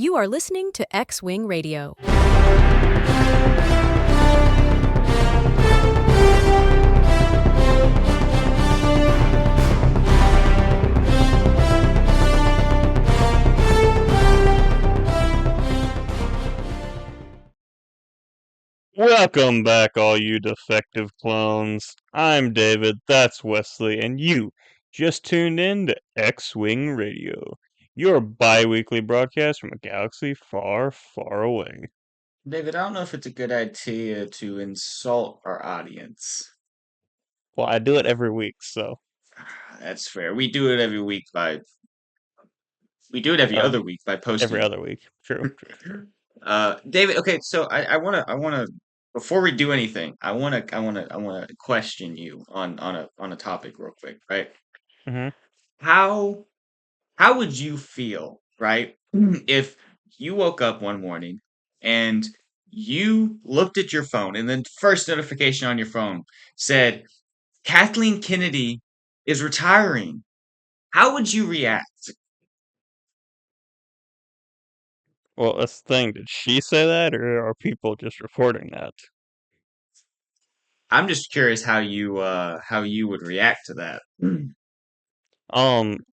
You are listening to X-Wing Radio. Welcome back, all you defective clones. I'm David, that's Wesley, and you just tuned in to X-Wing Radio, your bi-weekly broadcast from a galaxy far, far away. David, I don't know if it's a good idea to insult our audience. Well, I do it every week, so... That's fair. We do it every week every other week by posting. Every other week. True. David, okay, so I wanna before we do anything, I wanna question you on a topic real quick, right? Mm-hmm. How would you feel, right, if you woke up one morning and you looked at your phone and then first notification on your phone said Kathleen Kennedy is retiring? How would you react? Well, that's the thing. Did she say that, or are people just reporting that? I'm just curious how you would react to that.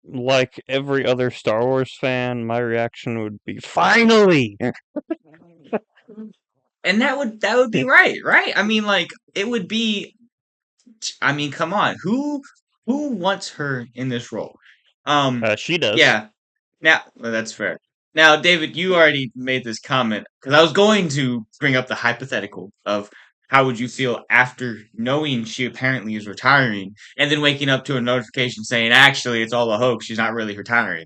Like every other Star Wars fan, my reaction would be, finally! And that would be right? I mean, like, it would be. I mean, come on, who wants her in this role? She does. Yeah. Now, well, that's fair. Now, David, you already made this comment because I was going to bring up the hypothetical of how would you feel after knowing she apparently is retiring and then waking up to a notification saying, actually, it's all a hoax. She's not really retiring.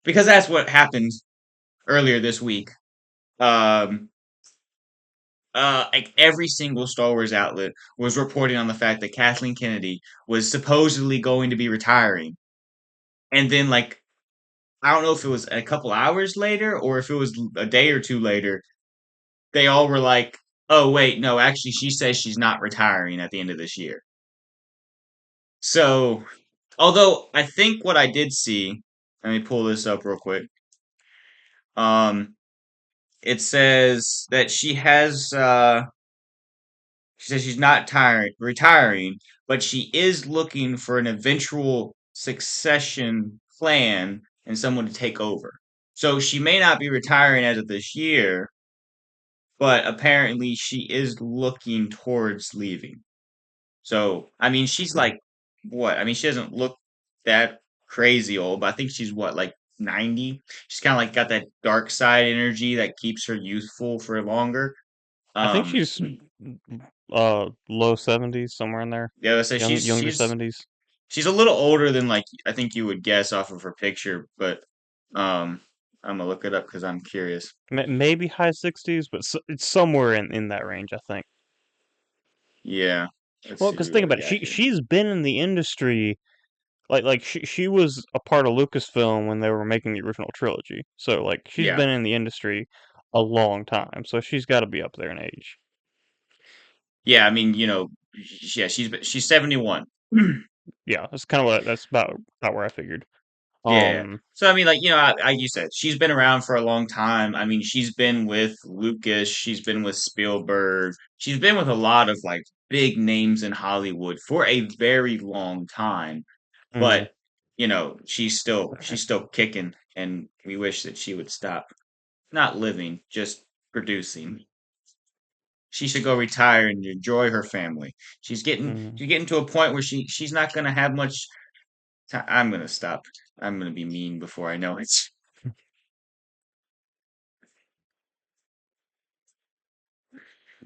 Because that's what happened earlier this week. Like every single Star Wars outlet was reporting on the fact that Kathleen Kennedy was supposedly going to be retiring. And then, like, I don't know if it was a couple hours later or if it was a day or two later, they all were like, oh, wait, no, actually, she says she's not retiring at the end of this year. So, although I think what I did see, let me pull this up real quick. It says that she says she's not retiring, but she is looking for an eventual succession plan and someone to take over. So she may not be retiring as of this year, but apparently she is looking towards leaving. So, I mean, she's like, what? I mean, she doesn't look that crazy old, but I think she's what, like 90? She's kind of like got that dark side energy that keeps her youthful for longer. I think she's low 70s, somewhere in there. Yeah, so Younger 70s. She's a little older than like I think you would guess off of her picture, but I'm gonna look it up because I'm curious. Maybe high 60s, but it's somewhere in that range, I think. Yeah. Well, because think about it, she's been in the industry, like she was a part of Lucasfilm when they were making the original trilogy. So like she's been in the industry a long time, so she's got to be up there in age. Yeah, I mean, you know, yeah, she's 71. Yeah, that's kind of that's about where I figured. Yeah. So I mean, like, you know, like you said, she's been around for a long time. I mean, she's been with Lucas, she's been with Spielberg, she's been with a lot of like big names in Hollywood for a very long time. But, you know, she's still kicking, and we wish that she would stop not living, just producing. She should go retire and enjoy her family. She's getting to a point where she's not gonna have much. I'm gonna stop. I'm gonna be mean before I know it.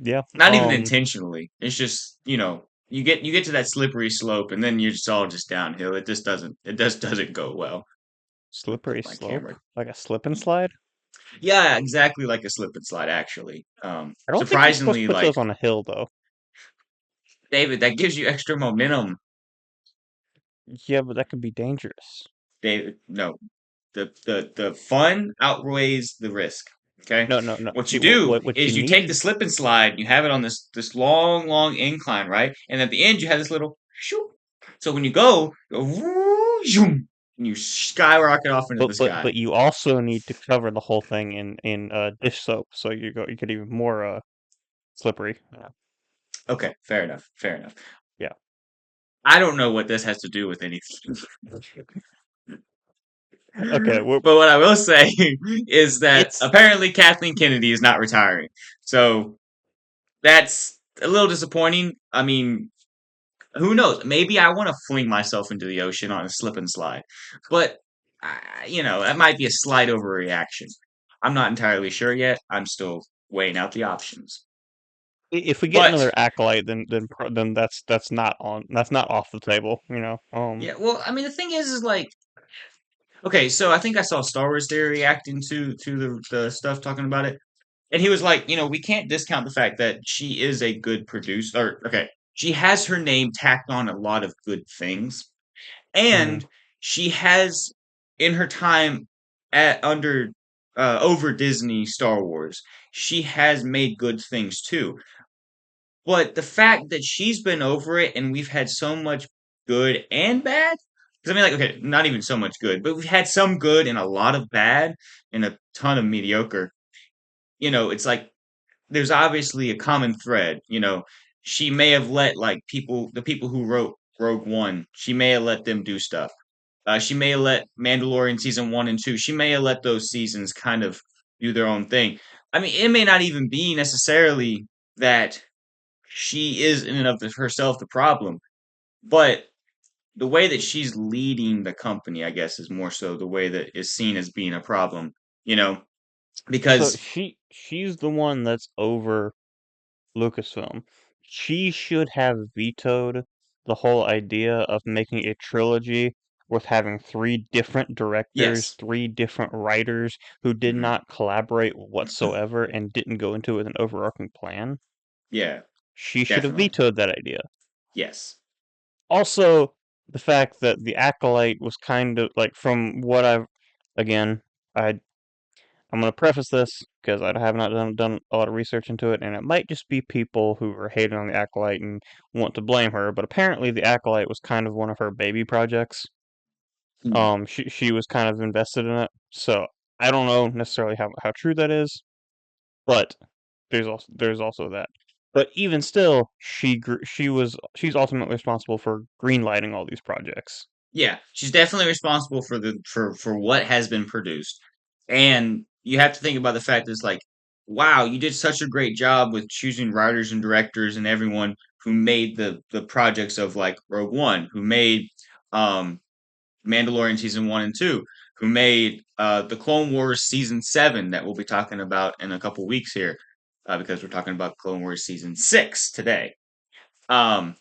Yeah. Not even intentionally. It's just, you know, you get to that slippery slope, and then you're just all just downhill. It just doesn't go well. Slippery slope, like a slip and slide. Yeah, exactly like a slip and slide. Actually, I don't surprisingly, think you're supposed to put like those on a hill, though. David, that gives you extra momentum. Yeah, but that could be dangerous. David, no, the fun outweighs the risk. Okay. No. What See, you do what is you you take need... the slip and slide, and you have it on this long incline, right? And at the end, you have this little shoo. So when you go woo, zoom, and you skyrocket off into the sky. but you also need to cover the whole thing in dish soap, so you get even more slippery. Yeah. Okay, fair enough. Fair enough. Yeah. I don't know what this has to do with anything. Okay. But what I will say is that It's apparently Kathleen Kennedy is not retiring. So that's a little disappointing. I mean, who knows? Maybe I want to fling myself into the ocean on a slip and slide. But, that might be a slight overreaction. I'm not entirely sure yet. I'm still weighing out the options. if we get But, another acolyte, then that's not off the table. yeah, well, I mean, the thing is like, okay, so I think I saw Star Wars Theory reacting to the stuff talking about it. And he was like, we can't discount the fact that she is a good producer. Or, okay, she has her name tacked on a lot of good things. Mm, And she has, in her time over Disney Star Wars, she has made good things too. But the fact that she's been over it and we've had so much good and bad, because I mean, like, okay, not even so much good, but we've had some good and a lot of bad and a ton of mediocre. It's like there's obviously a common thread. She may have let like the people who wrote Rogue One, she may have let them do stuff. She may have let Mandalorian season 1 and 2. She may have let those seasons kind of do their own thing. I mean, it may not even be necessarily that she is in and of herself the problem, but the way that she's leading the company, I guess, is more so the way that is seen as being a problem. You know, so because she's the one that's over Lucasfilm. She should have vetoed the whole idea of making a trilogy with having three different directors, yes, three different writers who did hmm not collaborate whatsoever and didn't go into it with an overarching plan. yeah, She should have definitely, vetoed that idea. yes, Also, the fact that the Acolyte was kind of like from what again, I I'm going to preface this because I have not done a lot of research into it, and it might just be people who are hating on the Acolyte and want to blame her. But apparently, the Acolyte was kind of one of her baby projects. Hmm. She was kind of invested in it, so I don't know necessarily how true that is, but there's also that. But even still, she's ultimately responsible for greenlighting all these projects. Yeah, she's definitely responsible for for what has been produced. And you have to think about the fact that it's like, wow, you did such a great job with choosing writers and directors and everyone who made the projects of like Rogue One, who made um Mandalorian season 1 and 2, who made the Clone Wars season 7 that we'll be talking about in a couple weeks here, because we're talking about Clone Wars season 6 today. Um,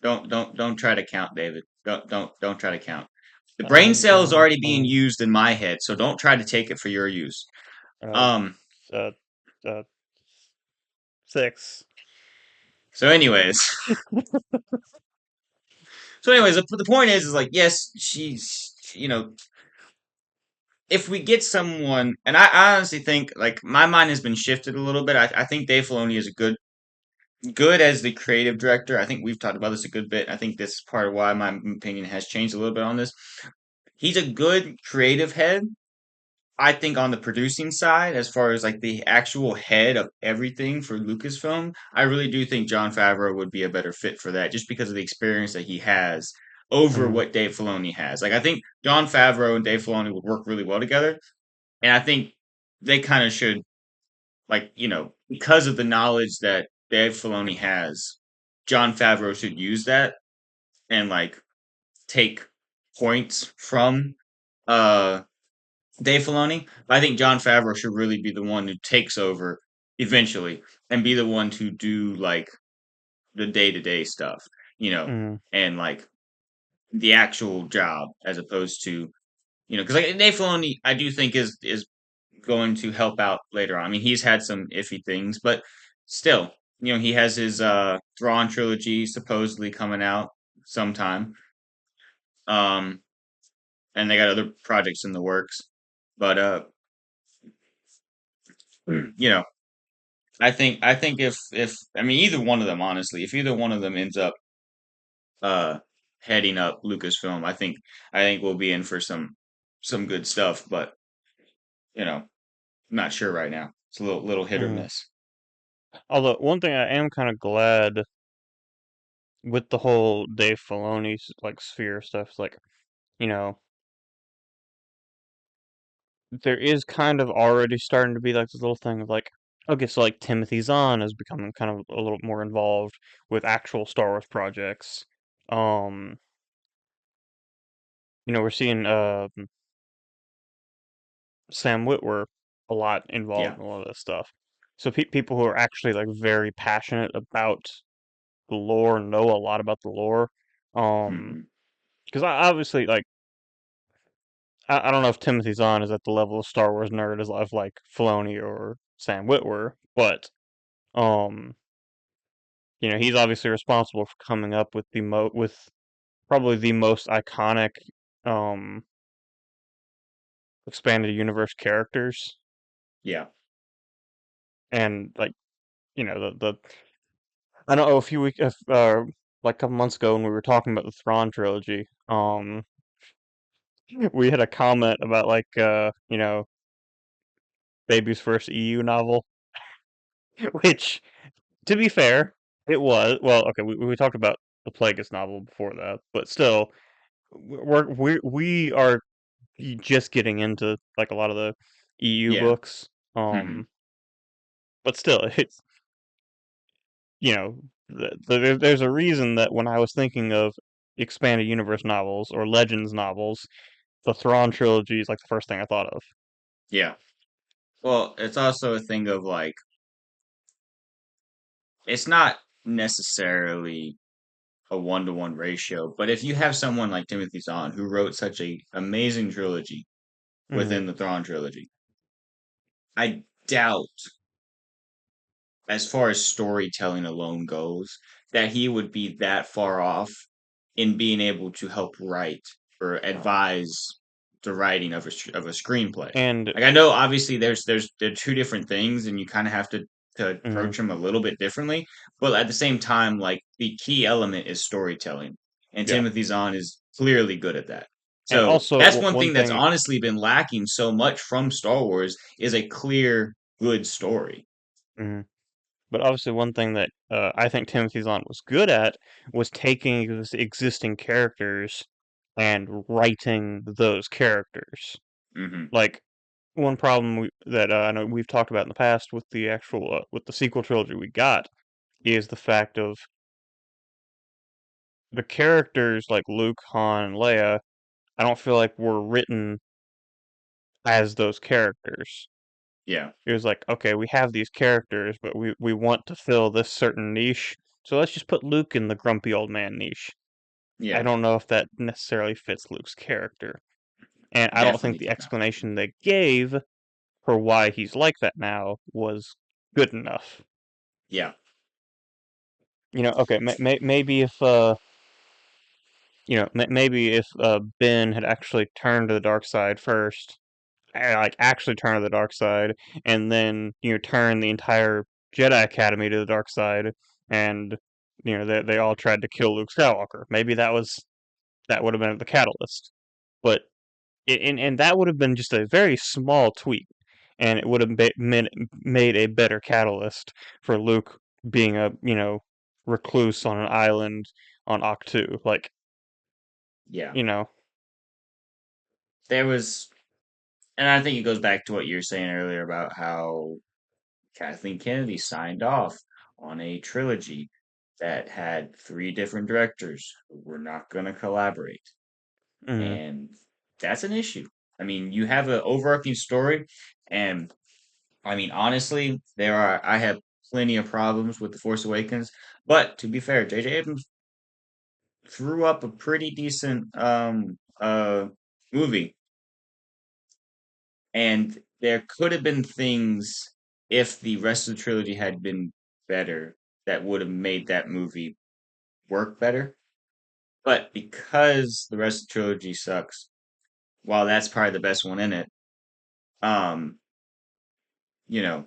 don't try to count, David. Don't try to count. The brain cell is already being Um, used in my head, so don't try to take it for your use. uh, Um. uh, uh, 6. So, anyways, the point is like, yes, she's if we get someone, and I honestly think like my mind has been shifted a little bit. I think Dave Filoni is a good as the creative director. I think we've talked about this a good bit. I think this is part of why my opinion has changed a little bit on this. He's a good creative head. I think on the producing side, as far as like the actual head of everything for Lucasfilm, I really do think John Favreau would be a better fit for that, just because of the experience that he has over Mm, what Dave Filoni has. Like I think John Favreau and Dave Filoni would work really well together, and I think they kind of should, like, because of the knowledge that Dave Filoni has, John Favreau should use that and like take points from uh Dave Filoni. But I think John Favreau should really be the one who takes over eventually and be the one to do like the day to day stuff, mm, and like the actual job as opposed to because like Dave Filoni, I do think is going to help out later on. I mean, he's had some iffy things, but still, he has his Thrawn trilogy supposedly coming out sometime. Um, and they got other projects in the works. But you know, I think if I mean either one of them, honestly, if either one of them ends up uh heading up Lucasfilm. I think we'll be in for some good stuff, but you know, I'm not sure right now. It's a little hit or Mm. miss. Although one thing I am kind of glad with the whole Dave Filoni's like sphere stuff, is like, you know, there is kind of already starting to be like this little thing of like, okay, so like Timothy Zahn is becoming kind of a little more involved with actual Star Wars projects. Um, we're seeing Sam Witwer a lot Yeah. involved in a lot of this stuff. So people who are actually like very passionate about the lore, know a lot about the lore. Hmm. Because I obviously like I don't know if Timothy Zahn is at the level of Star Wars nerd as of like Filoni or Sam Witwer, but um, he's obviously responsible for coming up with with probably the most iconic um expanded universe characters, Yeah. and like the I don't know a few weeks if like a couple months ago when we were talking about the Thrawn trilogy, we had a comment about like baby's first EU novel, which, to be fair, it was. Well, okay, we talked about the Plagueis novel before that, but still, we are just getting into like a lot of the EU Yeah. books. Hmm. But still, it's there's a reason that when I was thinking of expanded universe novels or legends novels, the Thrawn trilogy is like the first thing I thought of. Yeah. Well, it's also a thing of like it's not necessarily a 1-to-1 ratio, but if you have someone like Timothy Zahn who wrote such a amazing trilogy Hmm. within the Thrawn trilogy, I doubt, as far as storytelling alone goes, that he would be that far off in being able to help write or advise the writing of a screenplay. And Like I know, obviously, they're two different things, and you kind of have to mhm. approach them a little bit differently. But at the same time, like the key element is storytelling, and Yeah, Timothy Zahn is clearly good at that. and So also that's one one thing that's thing. honestly been lacking so much from Star Wars is a clear, good story. Mhm. But obviously, one thing that I think Timothy Zahn was good at was taking those existing characters and writing those characters. Hmm. Like one problem that I know we've talked about in the past with the actual with the sequel trilogy we got is the fact of the characters like Luke, Han, and Leia. I don't feel like were written as those characters. Yeah, It was like, okay, we have these characters, but we want to fill this certain niche, so let's just put Luke in the grumpy old man niche. I yeah, don't know if that necessarily fits Luke's character. And I don't think definitely the did not. explanation they gave for why he's like that now was good enough. Yeah, Okay, maybe if maybe if Ben had actually turned to the dark side first, like actually turned to the dark side, and then turn the entire Jedi Academy to the dark side, and they all tried to kill Luke Skywalker. Maybe that would have been the catalyst, but and that would have been just a very small tweak, and it would have made a better catalyst for Luke being a recluse on an island on Octu. Like, yeah. you know, There was, and I think it goes back to what you were saying earlier about how Kathleen Kennedy signed off on a trilogy that had three different directors who were not going to collaborate. mm, And that's an issue. I mean, you have an overarching story, and I mean, honestly, I have plenty of problems with The Force Awakens, but to be fair, J.J. Abrams threw up a pretty decent movie. And there could have been things if the rest of the trilogy had been better that would have made that movie work better. But because the rest of the trilogy sucks, while that's probably the best one in it, um, you know,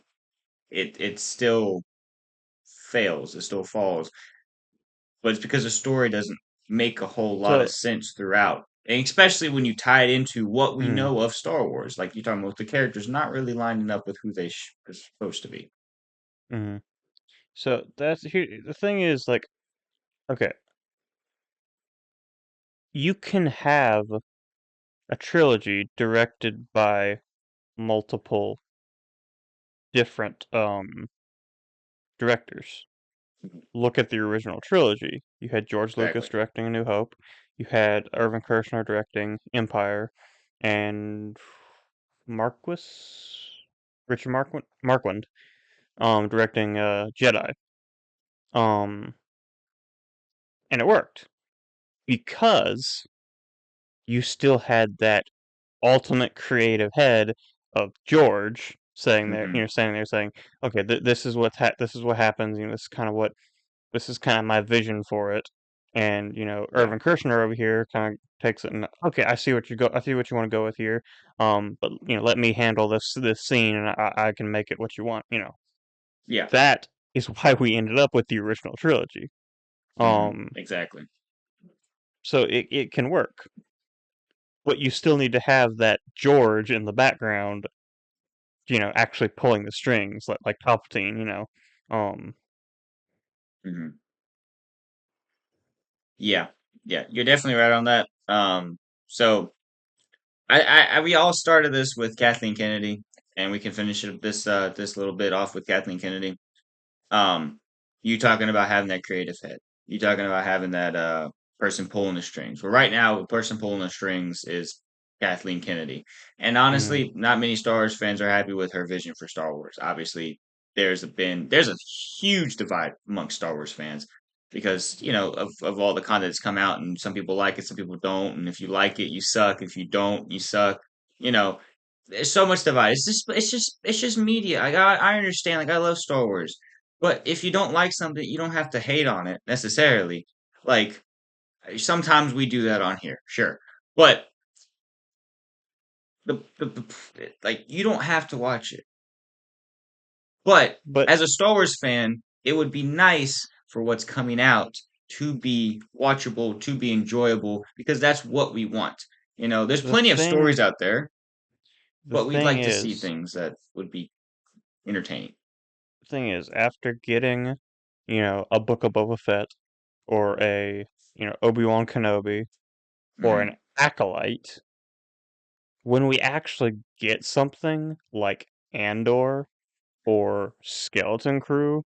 it still fails, it still falls. But it's because the story doesn't make a whole lot of So, sense throughout. And especially when you tie it into what we mm, know of Star Wars. Like you're talking about the characters not really lining up with who they are supposed to be. mm. So that's here. The thing is, like, okay, you can have a trilogy directed by multiple different directors. Look at the original trilogy. You had George Lucas Exactly. directing A New Hope. You had Irvin Kershner directing Empire, and Richard Marquand, directing Jedi. Um, and it worked because you still had that ultimate creative head of George saying there, Hmm. standing there saying, "Okay, this is this is what happens. This is kind of my vision for it." And Yeah. Irvin Kershner over here kind of takes it and, okay, I see what you want to go with here. But let me handle this scene, and I can make it what you want. Yeah. That is why we ended up with the original trilogy. Um, Exactly. so it can work, but you still need to have that George in the background, actually pulling the strings, like Palpatine. Um, Hmm. Yeah. Yeah. You're definitely right on that. So we all started this with Kathleen Kennedy, and we can finish it this little bit off with Kathleen Kennedy. Um, you talking about having that creative head. You talking about having that person pulling the strings. Well, right now, the person pulling the strings is Kathleen Kennedy. And mm, honestly, not many Star Wars fans are happy with her vision for Star Wars. Obviously, there's a huge divide amongst Star Wars fans because, of all the content that's come out, and some people like it, some people don't, and if you like it, you suck. If you don't, you suck. You know, there's so much divide. It's just media. I understand. Like I love Star Wars, but if you don't like something, you don't have to hate on it necessarily. Like sometimes we do that on here, sure, but like you don't have to watch it. But but as a Star Wars fan, it would be nice for what's coming out to be watchable, to be enjoyable, because that's what we want. There's the plenty of stories thing out there, the but we'd thing like to see is things that would be entertaining. after getting, a Book of Boba Fett, or a, Obi-Wan Kenobi, or an Hmm. Acolyte, when we actually get something like Andor or Skeleton Crew,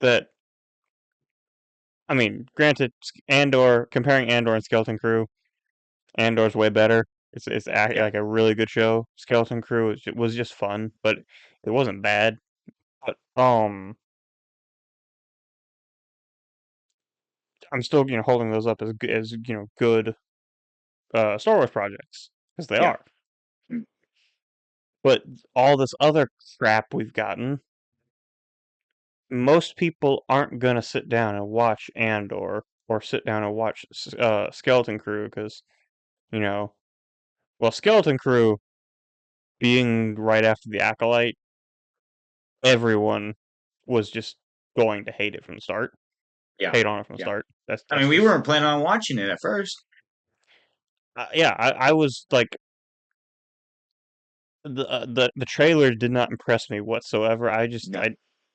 that, I mean, granted, comparing Andor and Skeleton Crew, Andor's way better. Yeah, like a really good show. Skeleton Crew was just fun, but it wasn't bad. But I'm still, holding those up as good Star Wars projects, because they yeah, are. But all this other crap we've gotten, most people aren't gonna sit down and watch Andor, or sit down and watch Skeleton Crew, because you know, Skeleton Crew being right after the Acolyte, everyone was just going to hate it from the start, yeah, hate on it from the yeah. start. I mean, That's we just, weren't planning on watching it at first. yeah. I was like, the trailer did not impress me whatsoever. No.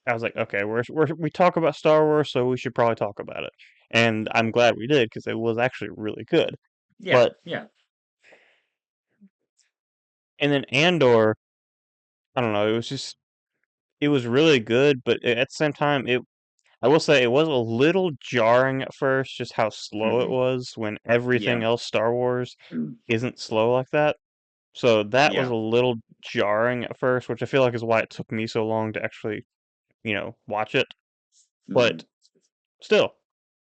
I was like, okay, we talk about Star Wars, so we should probably talk about it. And I'm glad we did, because it was actually really good. Yeah, But yeah, and then Andor, I don't know, it was really good, but at the same time, I will say it was a little jarring at first, just how slow it hmm, was, when everything yeah, else Star Wars isn't slow like that. So that was yeah, a little jarring at first, which I feel like is why it took me so long to actually, watch it. hmm, But still,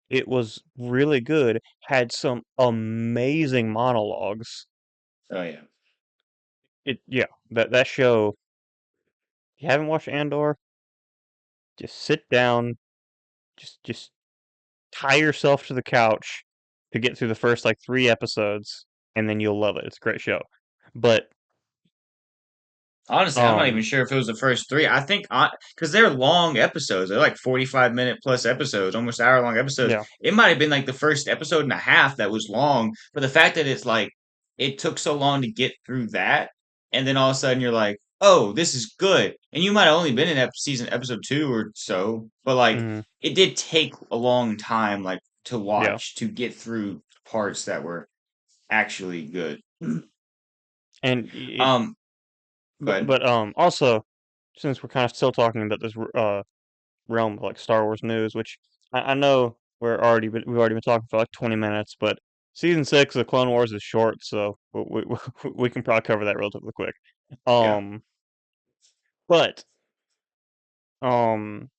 it was really good. Had some amazing monologues. oh yeah, Yeah, that show. If you haven't watched Andor, just sit down, just tie yourself to the couch to get through the first like 3 episodes, and then you'll love it. It's a great show. But Honestly, I'm not even Um, sure if it was the first three. I think because they're long episodes, they're like 45-minute plus episodes, almost hour long episodes. yeah. It might have been like the first episode and a half that was long, but the fact that it's like it took so long to get through that, and then all of a sudden you're like, oh, this is good, and you might have only been in season episode two or so, but like Mm, it did take a long time, like to yeah. watch to get through parts that were actually good. And it, Um, but also, since we're kind of still talking about this realm of like Star Wars news, which I know we've already been talking for like 20 minutes, but season 6 of Clone Wars is short, so we can probably cover that relatively quick. yeah. Um, but um,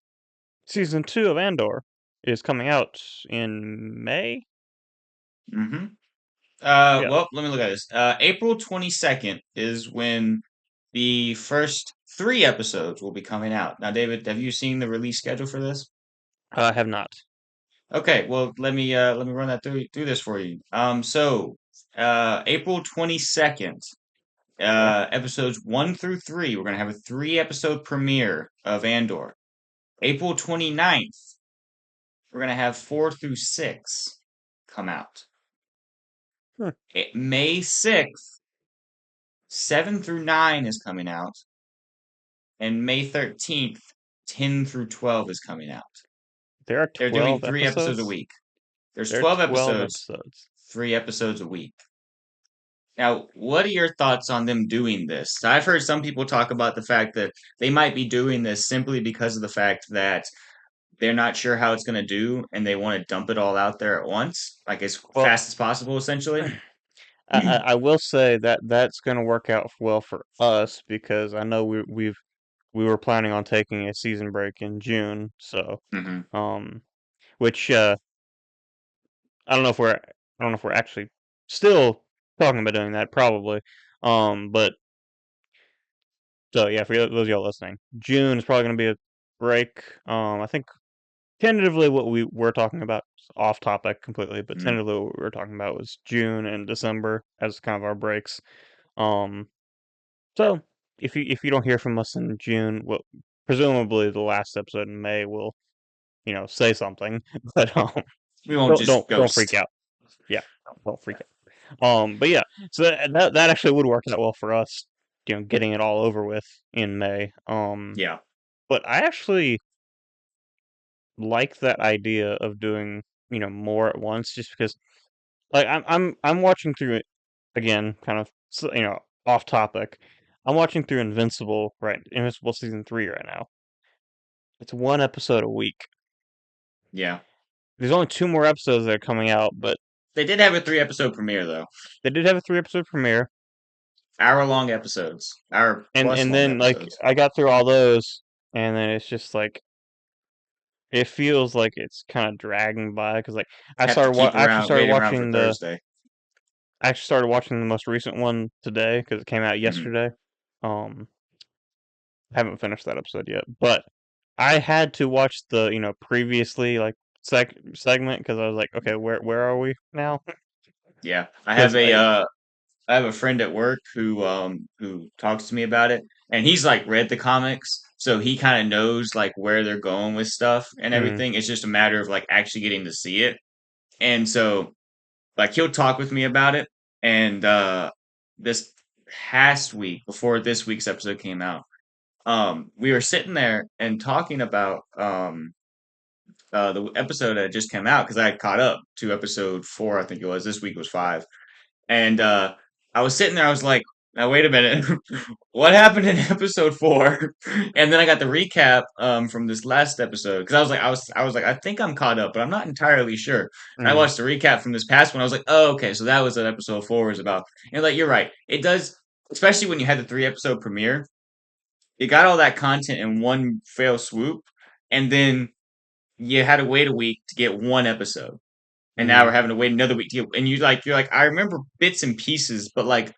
season 2 of Andor is coming out in May. Hmm. Yeah, Well, let me look at this. April 22nd is when the first three episodes will be coming out. Now, David, have you seen the release schedule for this? I have not. Okay, well, let me run that through this for you. April 22nd, Okay. episodes 1 through 3, we're gonna have a 3 episode premiere of Andor. April 29th, we're gonna have 4 through 6 come out. Hmm. May 6th, 7 through 9 is coming out. And May 13th, 10 through 12 is coming out. There are They're doing 12 three episodes a episodes. week. There's There are 12 12 episodes, episodes. 3 episodes a week. Now, what are your thoughts on them doing this? I've heard some people talk about the fact that they might be doing this simply because of the fact that they're not sure how it's going to do and they want to dump it all out there at once, like as Well, fast as possible, essentially. I will say that that's going to work out well for us because I know we were planning on taking a season break in June, so Hmm. um, which I don't know if we're actually still talking about doing that probably, but so yeah, for those of y'all listening, June is probably going to be a break. I think tentatively what we were talking about, off topic completely, but Hmm. tentatively what we were talking about was June and December as kind of our breaks. Um, so if you don't hear from us in June, well, presumably the last episode in May will say something, but We won't don't just freak ghost. out. Yeah, don't freak out. But yeah, so that actually would work out well for us, getting it all over with in May. Yeah. But I actually like that idea of doing more at once, just because like I'm watching through it again, kind of off topic. I'm watching through Invincible season 3 right now. It's one episode a week. Yeah. There's only two more episodes that are coming out, but They did have a 3 episode premiere, though. they did have a 3 episode premiere, Hour long episodes. Hour plus and long then like episodes. I got through all those, and then it's just like it feels like it's kind of dragging by because like Have to keep I actually around, started waiting around for watching Thursday. the most recent one today because it came out Hmm. yesterday. Um, I haven't finished that episode yet, but I had to watch the previously like segment because I was like, okay, where are we now? Yeah, Because I have a friend at work who talks to me about it, and he's like read the comics, so he kind of knows like where they're going with stuff and mm, everything. It's just a matter of like actually getting to see it, and so like he'll talk with me about it. And this past week, before this week's episode came out, we were sitting there and talking about the episode that just came out because I had caught up to episode 4, I think it was. This week was 5. And I was sitting there, I was like, now wait a minute, what happened in episode 4? And then I got the recap from this last episode because I was like, I think I'm caught up, but I'm not entirely sure. And I mm, watched the recap from this past one. I was like, oh, okay, so that was what episode 4 was about. And like, you're right, it does, especially when you had the 3 episode premiere. It got all that content in one fell swoop, and then you had to wait a week to get one episode, and now mm. we're having to wait another week to get. And you're like, I remember bits and pieces, but like,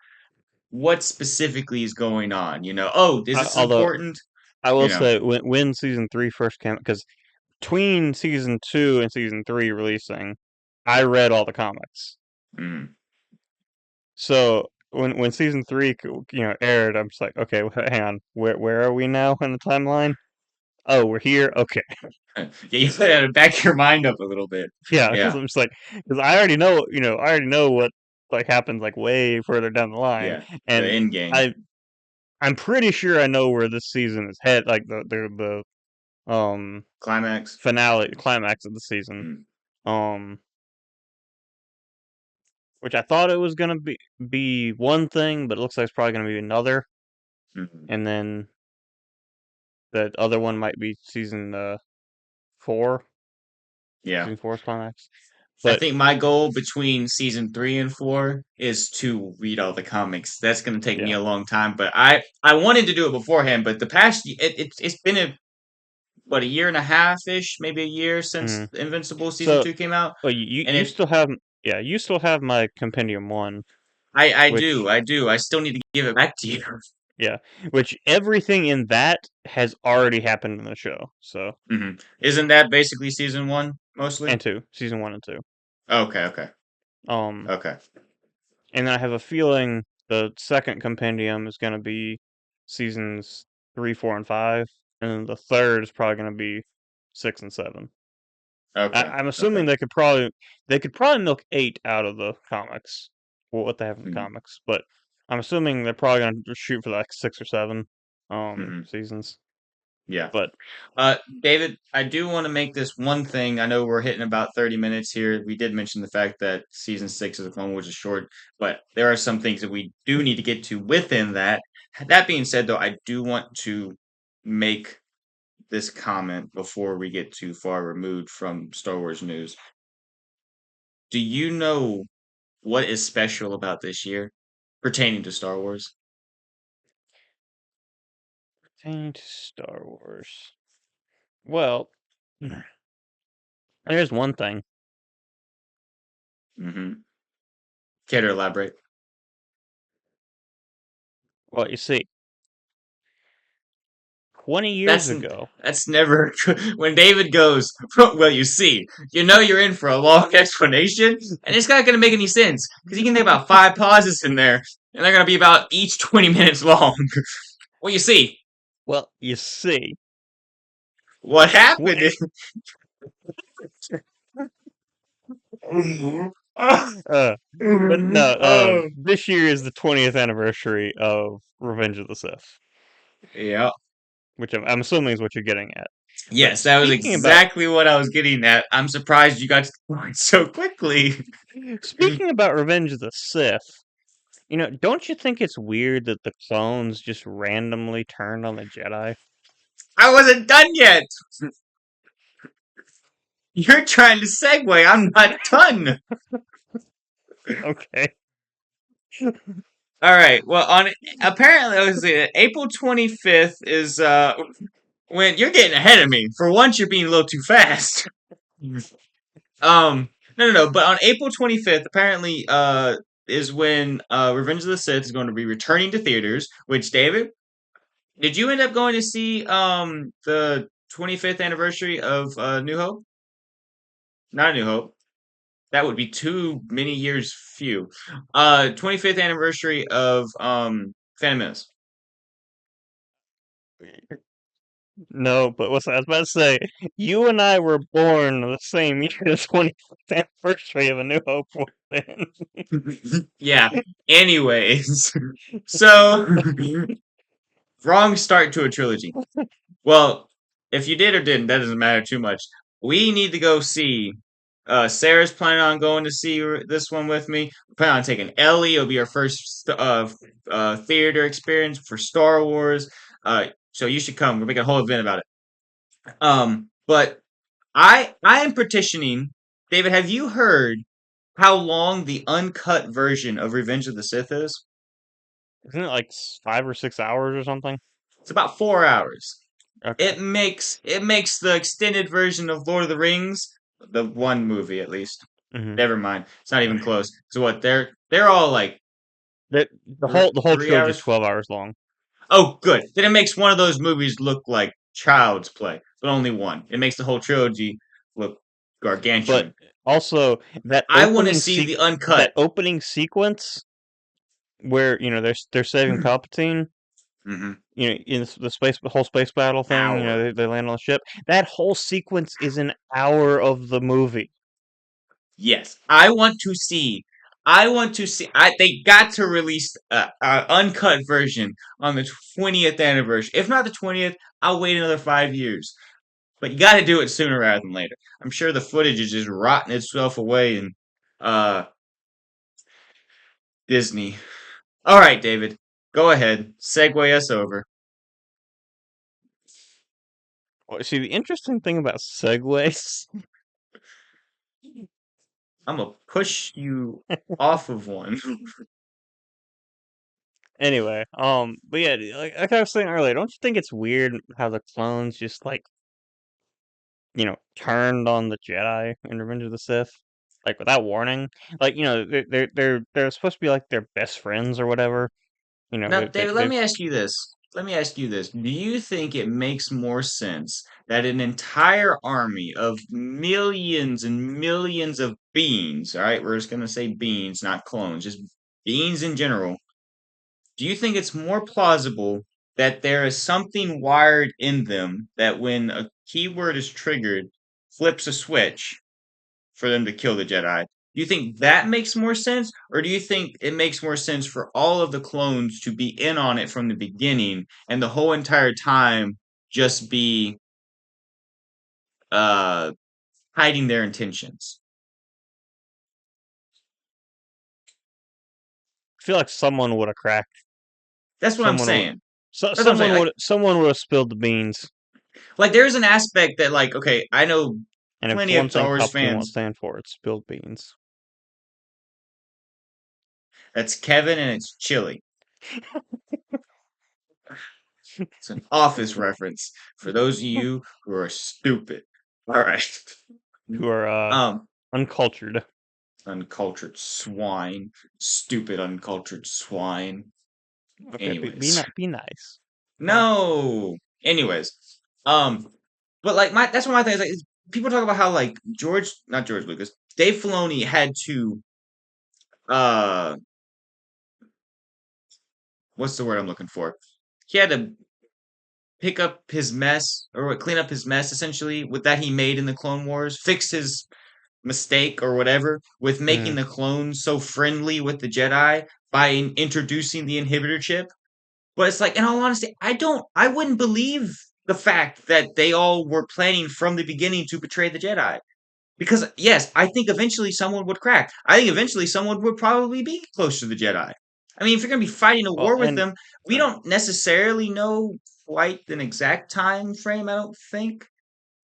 what specifically is going on? Oh, is this Although important? I You will know, say when season 3 first came, because between season 2 and season 3 releasing, I read all the comics. mm, So when season 3 aired, I'm just like, okay, hang on, where are we now in the timeline? Oh, we're here. Okay, Yeah, you gotta back your mind up a little bit. yeah, because Yeah, I'm just like, because I already know what like happens like way further down the line, yeah. The and end game. I'm pretty sure I know where this season is head, like the Climax. finale climax of the season, Mm, um, which I thought it was gonna be one thing, but it looks like it's probably gonna be another, mhm. and then the other one might be four, Yeah. season four's climax. I But think my goal between season 3 and 4 is to read all the comics. That's going to take me yeah, a long time, but I wanted to do it beforehand. But the past it's been a year and a half ish, maybe a year since mhm. Invincible season So, 2 came out, but you and you still have you still have my Compendium 1, which I do I still need to give it back to you. yeah, which everything in that has already happened in the show. So, Isn't that basically season 1 mostly? and 2, season 1 and 2. Okay, okay, Um, okay. and then I have a feeling the second compendium is going to be seasons 3, 4, and 5, and then the third is probably going to be 6 and 7. Okay. I'm Okay. assuming they could probably milk 8 out of the comics, what they have in the Mhm, comics, but I'm assuming they're probably going to shoot for like 6 or 7 mhm. seasons. Yeah. But David, I do want to make this one thing. I know we're hitting about 30 minutes here. We did mention the fact that season 6 of the Clone Wars is short, but there are some things that we do need to get to within that. That being said, though, I do want to make this comment before we get too far removed from Star Wars news. Do you know what is special about this year pertaining to Star Wars? pertaining to Star Wars, well, there's one thing. Mm-hmm. Care to elaborate? Well, you see, 20 years That's ago, that's never when David goes. Well, you see, you know you're in for a long explanation, and it's not going to make any sense because you can think about 5 pauses in there, and they're going to be about each 20 minutes long. Well, you see, well, you see, what happened tw- is. uh, but no, Oh. this year is the 20th anniversary of Revenge of the Sith, Yeah. which I'm assuming is what you're getting at. But Yes, that was exactly what I was getting at. I'm surprised you got to the point so quickly. speaking about Revenge of the Sith, don't you think it's weird that the clones just randomly turned on the Jedi? I wasn't done yet. You're trying to segue. I'm not done. Okay. All right. Well, on apparently it was April 25th is when you're getting ahead of me. For once, you're being a little too fast. No. But on April 25th, apparently, is when Revenge of the Sith is going to be returning to theaters. Which, David, did you end up going to see the 25th anniversary of New Hope? Not New Hope. That would be too many years few. 25th anniversary of Phantom Menace. No, but what I was about to say, you and I were born the same year the 25th anniversary of A New Hope was in. Yeah. Anyways, so wrong start to a trilogy. Well, if you did or didn't, that doesn't matter too much. We need to go see. Sarah's planning on going to see this one with me. We're planning on taking Ellie. It'll be our first theater experience for Star Wars. So you should come. We're making a whole event about it. But I am petitioning. David, have you heard how long the uncut version of Revenge of the Sith is? Isn't it like 5 or 6 hours or something? It's about 4 hours. Okay. It makes the extended version of Lord of the Rings, the one movie at least. hmm Never mind, it's not even close. So what? They're all like The whole three trilogy is hours. 12 hours long. Oh, good. Then it makes one of those movies look like child's play, but only one. It makes the whole trilogy look But gargantuan. also I want to see the uncut. that opening sequence where they're saving Palpatine. Mm-hmm. In the whole space battle thing. Hour. They land on the ship. That whole sequence is an hour of the movie. Yes, I want to see. I want to see. They got to release a uncut version on the 20th anniversary. If not the 20th, I'll wait another 5 years. But you got to do it sooner rather than later. I'm sure the footage is just rotting itself away in uh, Disney. All right, David, go ahead. Segue us over. Well, see, the interesting thing about segues. I'm gonna push you off of one. Anyway, but yeah, like I was saying earlier, don't you think it's weird how the clones just turned on the Jedi in Revenge of the Sith, like without warning? Like, they're supposed to be like their best friends or whatever. Now, They David, let they've me ask you this. Let me ask you this. Do you think it makes more sense that an entire army of millions and millions of beings, all right, we're just going to say beings, not clones, just beings in general, do you think it's more plausible that there is something wired in them that when a keyword is triggered, flips a switch for them to kill the Jedi? Do you think that makes more sense, or do you think it makes more sense for all of the clones to be in on it from the beginning and the whole entire time just be uh hiding their intentions? feel like someone would have cracked. That's what I'm Someone would. saying. So, That's what I'm saying. someone would have spilled the beans. Like there's an aspect that, like, okay, I know And if plenty of one thing Star Wars Palpatine won't fans. stand for, it's spilled beans. That's Kevin and it's chili. It's an office reference for those of you who are stupid. All right. Who are Um, uncultured. uncultured swine. Stupid uncultured swine. Okay, Anyways. be nice. Okay. No. Anyways. Um, but like that's one of my things. Like people talk about how like not George Lucas, Dave Filoni had to uh, what's the word I'm looking for? He had to pick up his mess or clean up his mess essentially with that he made in the Clone Wars, fix his mistake or whatever with making Mm. the clones so friendly with the Jedi by introducing the inhibitor chip. But it's like, in all honesty, I wouldn't believe the fact that they all were planning from the beginning to betray the Jedi. Because, yes, I think eventually someone would crack. I think eventually someone would probably be close to the Jedi. I mean, if you're going to be fighting a Well, war with and them, we don't necessarily know quite an exact time frame, I don't think,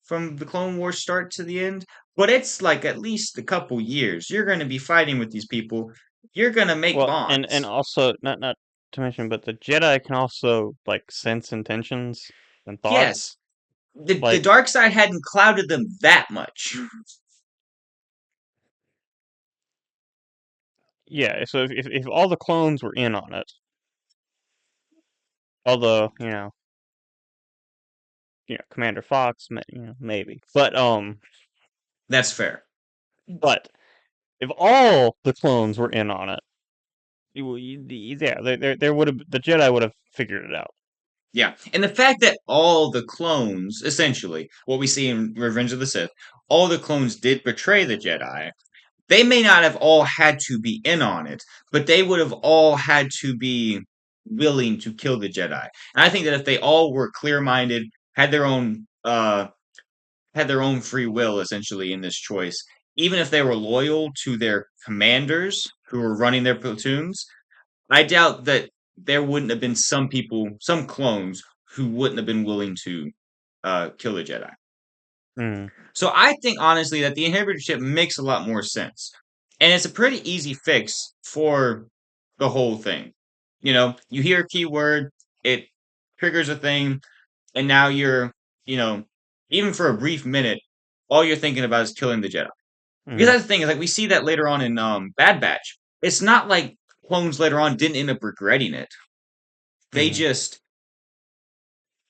from the Clone Wars start to the end. But it's like at least a couple years. You're going to be fighting with these people. You're going to make and bonds. also not to mention, but the Jedi can also like sense intentions and thoughts. Yes, the Like, dark side hadn't clouded them that much. yeah. So if all the clones were in on it, although Commander Fox, maybe, That's fair. but if all the clones were in on it, yeah, there would have the Jedi would have figured it out. Yeah, and the fact that all the clones, essentially, what we see in Revenge of the Sith, all the clones did betray the Jedi. They may not have all had to be in on it, but they would have all had to be willing to kill the Jedi. And I think that if they all were clear-minded, had their own free will essentially in this choice, even if they were loyal to their commanders who were running their platoons, I doubt that there wouldn't have been some people, some clones, who wouldn't have been willing to kill the Jedi. Mm. So I think honestly that the inhibitor chip makes a lot more sense, and it's a pretty easy fix for the whole thing. You hear a keyword, it triggers a thing, and now you know, even for a brief minute, all you're thinking about is killing the Jedi. Because Mm. that's the thing is like we see that later on in Bad Batch. It's not like clones later on didn't end up regretting it. They Mm. just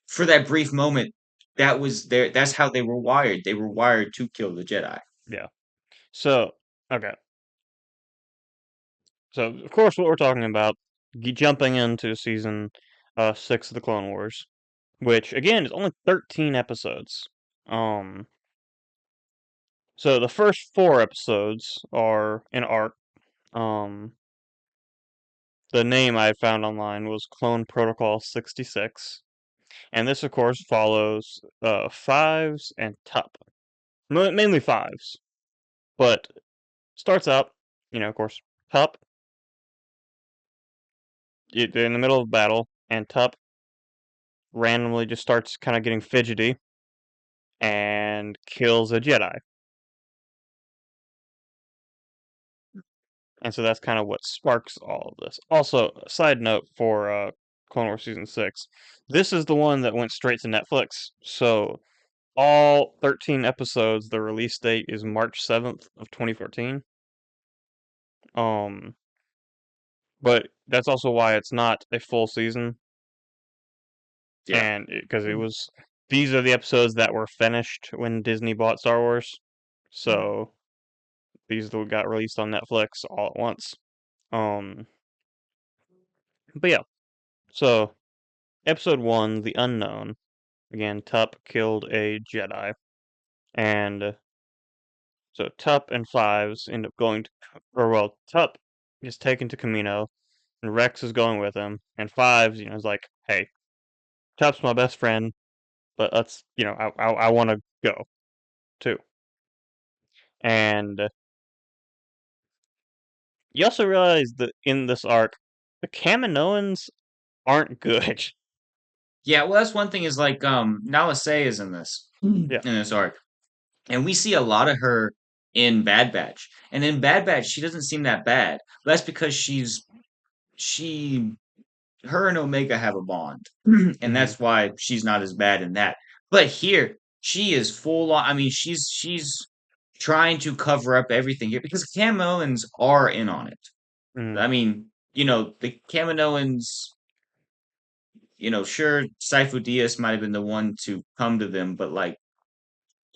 for that brief moment, that's how they were wired. They were wired to kill the Jedi. Yeah. So okay. So of course, what we're talking about jumping into season 6 of the Clone Wars, which again is only 13 episodes. So the first 4 episodes are an arc. The name I found online was Clone Protocol 66, and this, of course, follows Fives and Tup, mainly Fives, but starts out, of course, Tup. They're in the middle of battle, and Tup randomly just starts kind of getting fidgety and kills a Jedi. And so that's kind of what sparks all of this. Also, a side note for Clone Wars Season 6, this is the one that went straight to Netflix. So all 13 episodes, the release date is March 7th of 2014. But that's also why it's not a full season. Yeah. And because these are the episodes that were finished when Disney bought Star Wars. So these got released on Netflix all at once. But yeah, so episode 1, The Unknown. Again, Tup killed a Jedi. And so Tup and Fives end up going to, Tup is taken to Camino, and Rex is going with him. And Fives, is like, hey, Tup's my best friend, but let's, I want to go too. And you also realize that in this arc, the Kaminoans aren't good. Yeah, well, that's one thing is like Nala Se is in Yeah. this arc, and we see a lot of her in Bad Batch, and in Bad Batch she doesn't seem that bad. But that's because she her and Omega have a bond, and Mm-hmm. that's why she's not as bad in that. But here she is full on. I mean, she's trying to cover up everything here because Kaminoans are in on it. Mm-hmm. I mean, the Kaminoans, sure, Sifo Dyas might have been the one to come to them, but like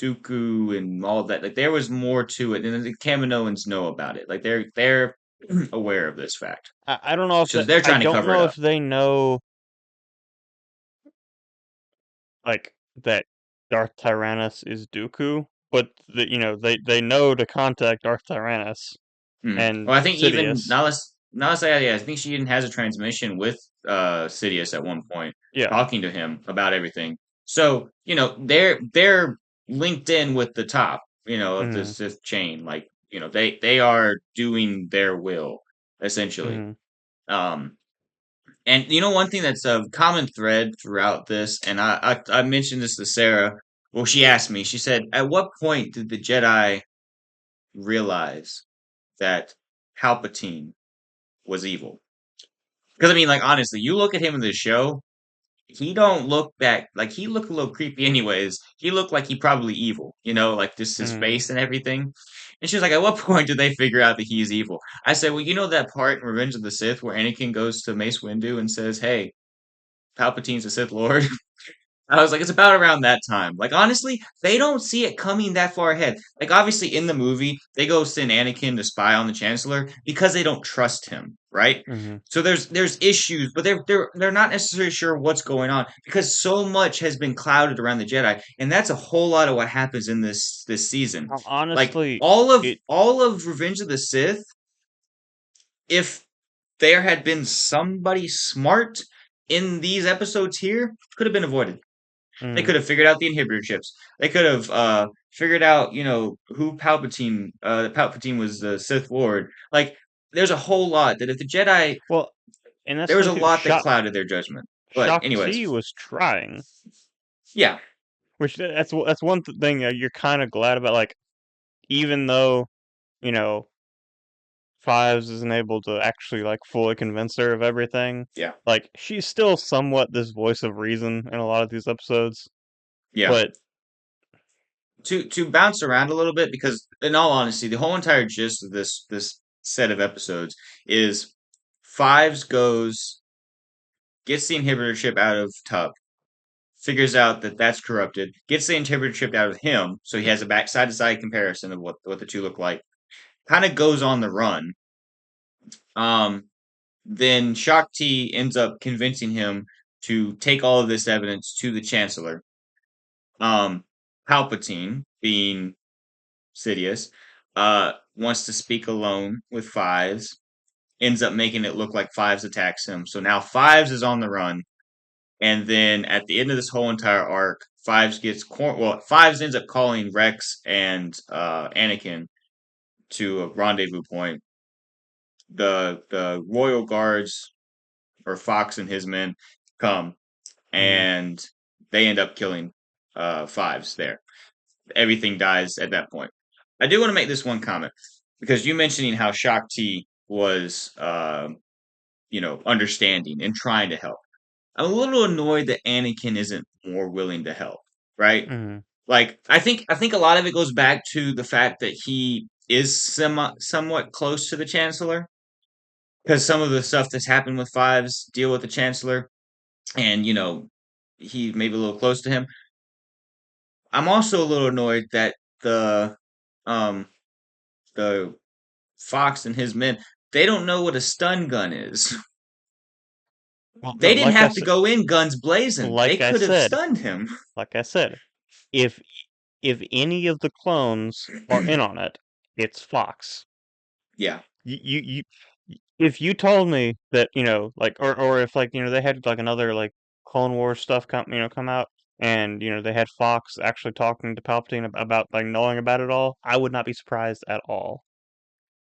Dooku and all that, like there was more to it, and the Kaminoans know about it. Like they're aware of this fact, I don't know if so they're I trying to don't cover it know up. if they know like that Darth Tyrannus is Dooku, but they know to contact Darth Tyrannus and Well, I think even Sidious. Nala Se, yeah, I think she even has a transmission with Sidious at one point, Yeah. talking to him about everything. So they're linked in with the top, of the Mm-hmm. Sith chain. Like they are doing their will essentially. Mm-hmm. Um, and one thing that's a common thread throughout this, and I mentioned this to Sarah. Well, she asked me. She said, "At what point did the Jedi realize that Palpatine was evil?" Because I mean, like honestly, you look at him in the show, he don't look that like he looked a little creepy anyways. He looked like he probably evil, like just his Mm-hmm. face and everything. And she was like, "At what point did they figure out that he's evil?" I said, "Well, you know that part in Revenge of the Sith where Anakin goes to Mace Windu and says, 'Hey, Palpatine's a Sith Lord.'" I was like, it's about around that time. Like, honestly, they don't see it coming that far ahead. Like, obviously, in the movie, they go send Anakin to spy on the Chancellor because they don't trust him, right? Mm-hmm. So there's issues, but they're not necessarily sure what's going on because so much has been clouded around the Jedi, and that's a whole lot of what happens in this season. Like Honestly, it. all of Revenge of the Sith, if there had been somebody smart in these episodes here, could have been avoided. They Mm, could have figured out the inhibitor chips. They could have figured out, who Palpatine was the Sith Lord. Like, there's a whole lot that if the Jedi, well, and that's there the was thing a too. lot that clouded their judgment. But Shock anyways, T was trying, yeah, which that's one thing you're kind of glad about. Like, even though you know Fives isn't able to actually like fully convince her of everything, yeah, like she's still somewhat this voice of reason in a lot of these episodes. yeah. But To bounce around a little bit, because in all honesty, the whole entire gist of this set of episodes is Fives goes, gets the inhibitor chip out of Tub, figures out that that's corrupted, gets the inhibitor chip out of him, so he has a back side to side comparison of what the two look like. Kind of goes on the run. Um, Then Shakti ends up convincing him to take all of this evidence to the Chancellor. Um, Palpatine, being Sidious, wants to speak alone with Fives, ends up making it look like Fives attacks him. So now Fives is on the run. And then at the end of this whole entire arc, Fives ends up calling Rex and Anakin to a rendezvous point. The royal guards, or Fox and his men, come, Mm-hmm. and they end up killing Fives there. Everything dies at that point. I do want to make this one comment because you mentioning how Shakti was, understanding and trying to help. I'm a little annoyed that Anakin isn't more willing to help, right? Mm-hmm. Like I think a lot of it goes back to the fact that he is somewhat close to the Chancellor because some of the stuff that's happened with Fives deal with the Chancellor, and he may be a little close to him. I'm also a little annoyed that the um the Fox and his men, they don't know what a stun gun is. Well, no, They didn't have to go in guns blazing. They like I could have said, stunned him. like I said, if if any of the clones are in on it, it's Fox. Yeah, If you told me that, like, or if, like, they had like another like Clone Wars stuff come out, and they had Fox actually talking to Palpatine about like knowing about it all, I would not be surprised at all.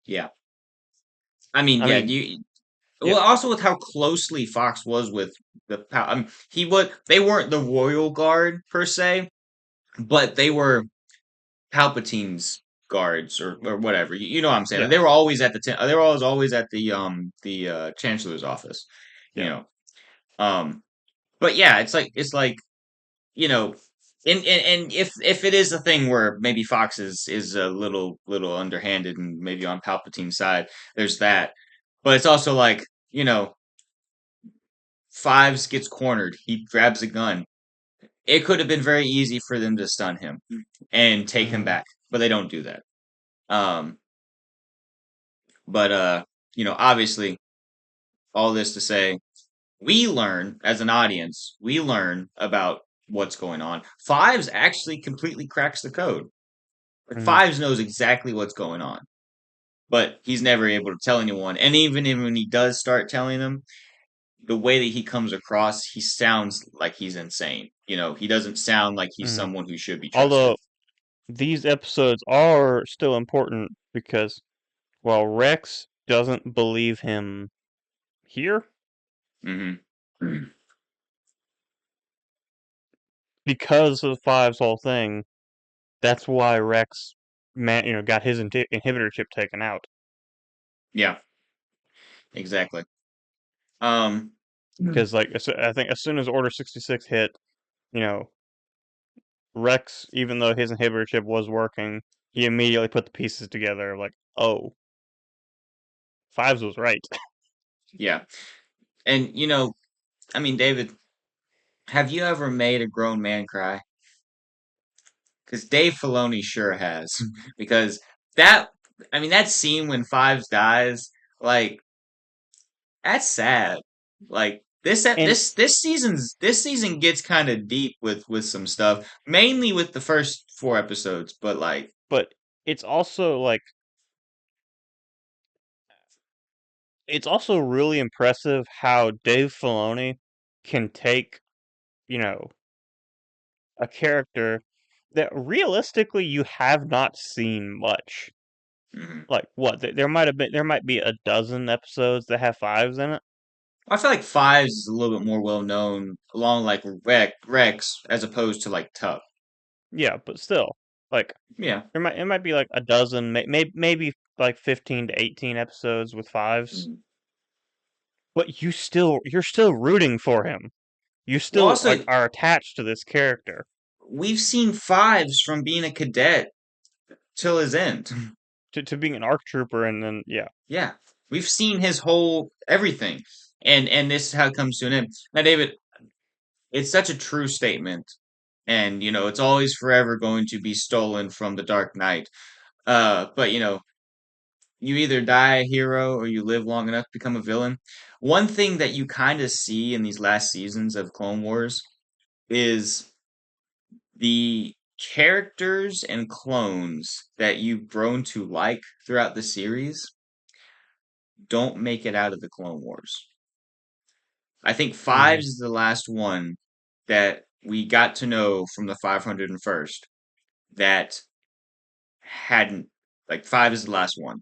yeah. I mean, I yeah. mean, You yeah, Well, also with how closely Fox was with I mean, he was. They weren't the royal guard per se, but they were Palpatine's guards or whatever. You know what I'm saying? yeah, They were always at they were always at the chancellor's office. You yeah. know. Um. But yeah, it's like you know, and if it is a thing where maybe Fox is a little underhanded and maybe on Palpatine's side, there's that. But it's also like Fives gets cornered. He grabs a gun. It could have been very easy for them to stun him and take him Hmm. back, but they don't do that. Um, but obviously, all this to say, we learn as an audience, we learn about what's going on. Fives actually completely cracks the code. Like Hmm. Fives knows exactly what's going on, but he's never able to tell anyone. And even when he does start telling them, the way that he comes across, he sounds like he's insane. He doesn't sound like he's Hmm. someone who should be trusted. Although these episodes are still important because while Rex doesn't believe him here, Hmm. because of Five's whole thing, that's why Rex, got his inhibitor chip taken out. Yeah, exactly. Um, Because, like, I think as soon as Order 66 hit, you know, Rex, even though his inhibitor chip was working, he immediately put the pieces together. Like, oh, Fives was right. yeah, and I mean, David, have you ever made a grown man cry? Because Dave Filoni sure has. Because that, I mean, that scene when Fives dies, like that's sad. Like And this season gets kind of deep with some stuff, mainly with the first 4 episodes. But like, but it's also like it's also really impressive how Dave Filoni can take, you know, a character that realistically you have not seen much. mhm. Like what? There might be a dozen episodes that have Fives in it. I feel like Fives is a little bit more well known, along like Rex, as opposed to like Tuck. Yeah, but still, like Yeah. it might be like a dozen, maybe like 15 to 18 episodes with Fives. Mhm. But you're still rooting for him. You Well, still like also are attached to this character. we've seen Fives from being a cadet till his end. To being an ARC trooper, and then yeah. Yeah, we've seen his whole everything, and this is how it comes to an end. Now, David, it's such a true statement, and it's always forever going to be stolen from the Dark Knight. But you either die a hero or you live long enough to become a villain. One thing that you kind of see in these last seasons of Clone Wars is the characters and clones that you've grown to like throughout the series don't make it out of the Clone Wars. I think Mm, Fives is the last one that we got to know from the 501st that hadn't, like, Five is the last one.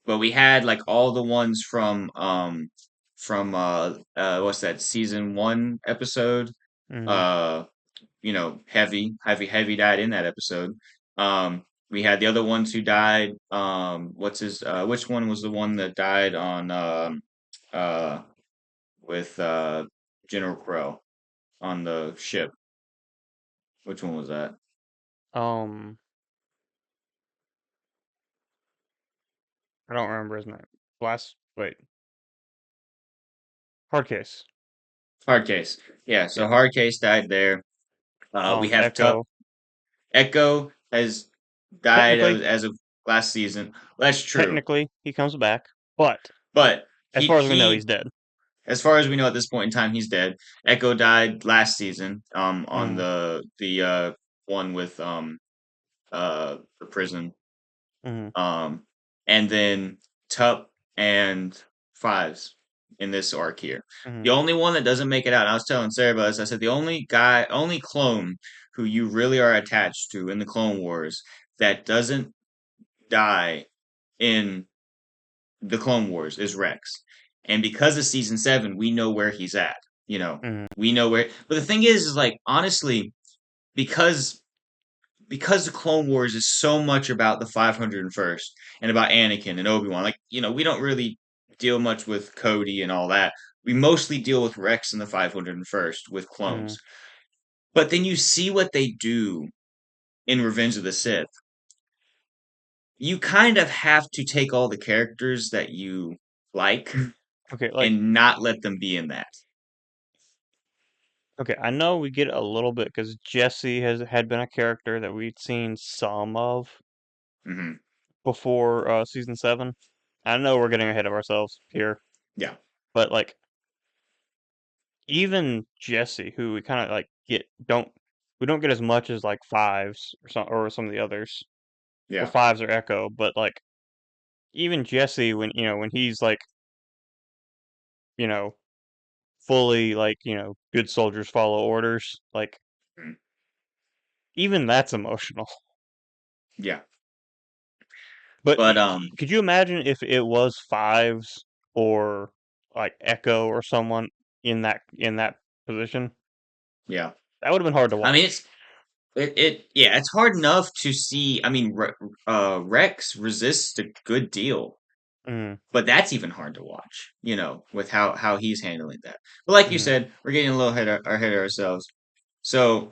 But we had like all the ones from what's that, season 1 episode? mm, Uh Heavy died in that episode. We had the other ones who died. Which one was the one that died on uh with General Crow on the ship? Which one was that? um, I don't remember his name. Wait, hard case. Hard Case. Yeah, so Yeah. Hard Case died there. We have Tup. Echo. Echo has died Technically, as of last season. That's true. technically, he comes back, but But as he far as we know, he he's dead. as far as we know at this point in time, he's dead. Echo died last season, on Mm, the one with the prison. mm, Um, and then Tup and Fives in this arc here. The mm, only one that doesn't make it out, and I was telling Sarah about this, I said the only clone who you really are attached to in the Clone Wars that doesn't die in the Clone Wars is Rex. And because of season 7, we know where he's at. You know, mm, we know where. But the thing is like, honestly, because the Clone Wars is so much about the 501st and about Anakin and Obi-Wan, like, we don't really deal much with Cody and all that. We mostly deal with Rex and the 501st with clones. mm. But then you see what they do in Revenge of the Sith. You kind of have to take all the characters that you like Okay, like, and not let them be in that. okay, I know we get a little bit because Jesse had been a character that we'd seen some of Hmm. before season 7. I know we're getting ahead of ourselves here, Yeah. but like even Jesse, who we kind of like we don't get as much as like Fives or some of the others, or Yeah. Fives or Echo, but like even Jesse when when he's like you know fully like good soldiers follow orders, like Mm. even that's emotional. Yeah. But But could you imagine if it was Fives or like Echo or someone in that position? yeah. That would have been hard to I mean, watch. yeah, it's hard enough to see. I mean, Rex resists a good deal, Mm, but that's even hard to watch, with how he's handling that. But like you mm. said, we're getting a little ahead of ourselves. So,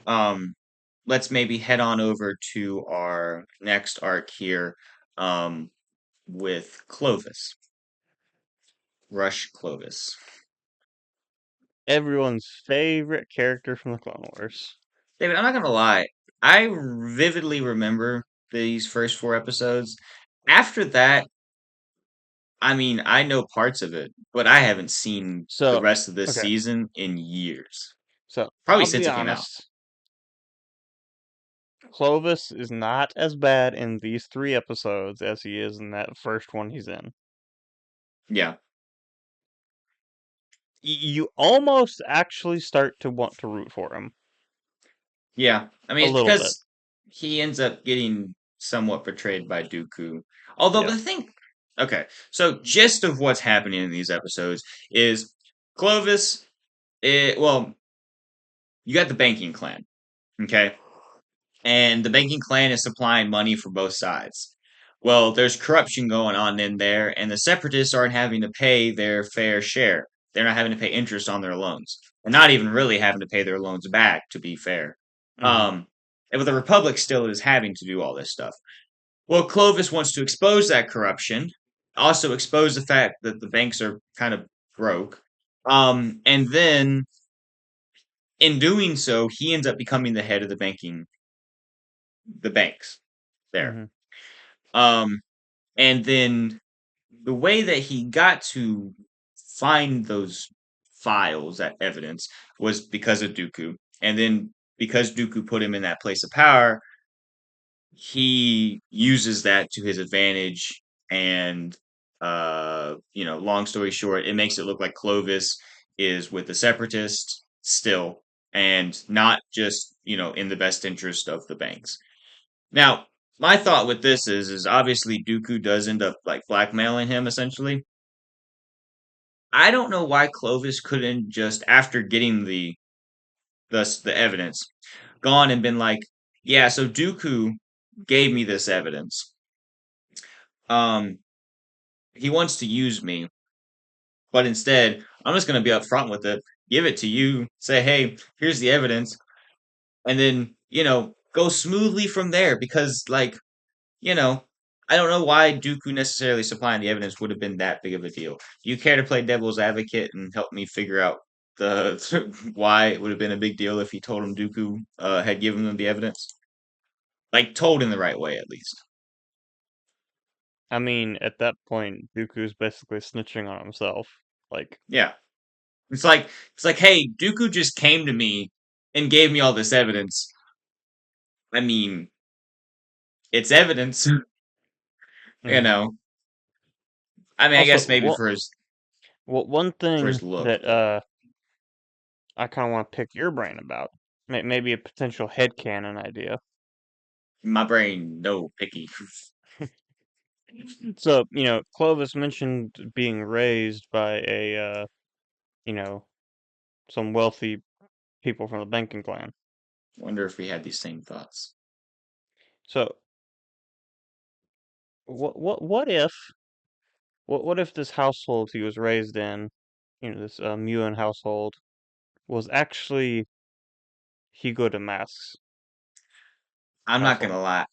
let's maybe head on over to our next arc here, um, with Clovis, Rush Clovis. Everyone's favorite character from the Clone Wars. David, I'm not gonna lie. I vividly remember these first 4 episodes. After that, I mean, I know parts of it, but I haven't seen the So, rest of this okay, season in years. so Probably I'll since be it came out. honest. Clovis is not as bad in these 3 episodes as he is in that first one he's in. Yeah. You almost actually start to want to root for him Yeah. I a mean, it's little bit. because he ends up getting somewhat betrayed by Dooku. Although, Yeah. but the thing, okay, so gist of what's happening in these episodes is Clovis, well, you got the banking clan, okay? And the banking clan is supplying money for both sides. Well, there's corruption going on in there, and the separatists aren't having to pay their fair share. They're not having to pay interest on their loans, and not even really having to pay their loans back, to be fair. Hmm. But the Republic still is having to do all this stuff. Well, Clovis wants to expose that corruption, also expose the fact that the banks are kind of broke, and then in doing so, he ends up becoming the head of the banks there. Hmm. Um, and then the way that he got to find those files, that evidence, was because of Dooku. And then because Dooku put him in that place of power, he uses that to his advantage. And long story short, it makes it look like Clovis is with the separatists still, and not just in the best interest of the banks. Now, my thought with this is obviously Dooku does end up like blackmailing him essentially. I don't know why Clovis couldn't just, after getting the evidence, gone and been like, yeah, so Dooku gave me this evidence. Um, he wants to use me, but instead, I'm just going to be upfront with it, give it to you, say, hey, here's the evidence, and then go smoothly from there. Because you know, I don't know why Dooku necessarily supplying the evidence would have been that big of a deal. Do you care to play devil's advocate and help me figure out the why it would have been a big deal if he told him Dooku had given them the evidence? Like told in the right way, at least. I mean, at that point, Dooku's basically snitching on himself. Like, Yeah, it's like, hey, Dooku just came to me and gave me all this evidence. I mean, it's evidence, you mhm. know. I mean, I Also, guess maybe for his one thing look, that but I kind of want to pick your brain about, maybe a potential headcanon idea. my brain no picky. So, Clovis mentioned being raised by you know, some wealthy people from the banking clan. Wonder if we had these same thoughts. So, what if this household he was raised in, this Muan household, was actually Hugo Damask's I'm not household? gonna lie.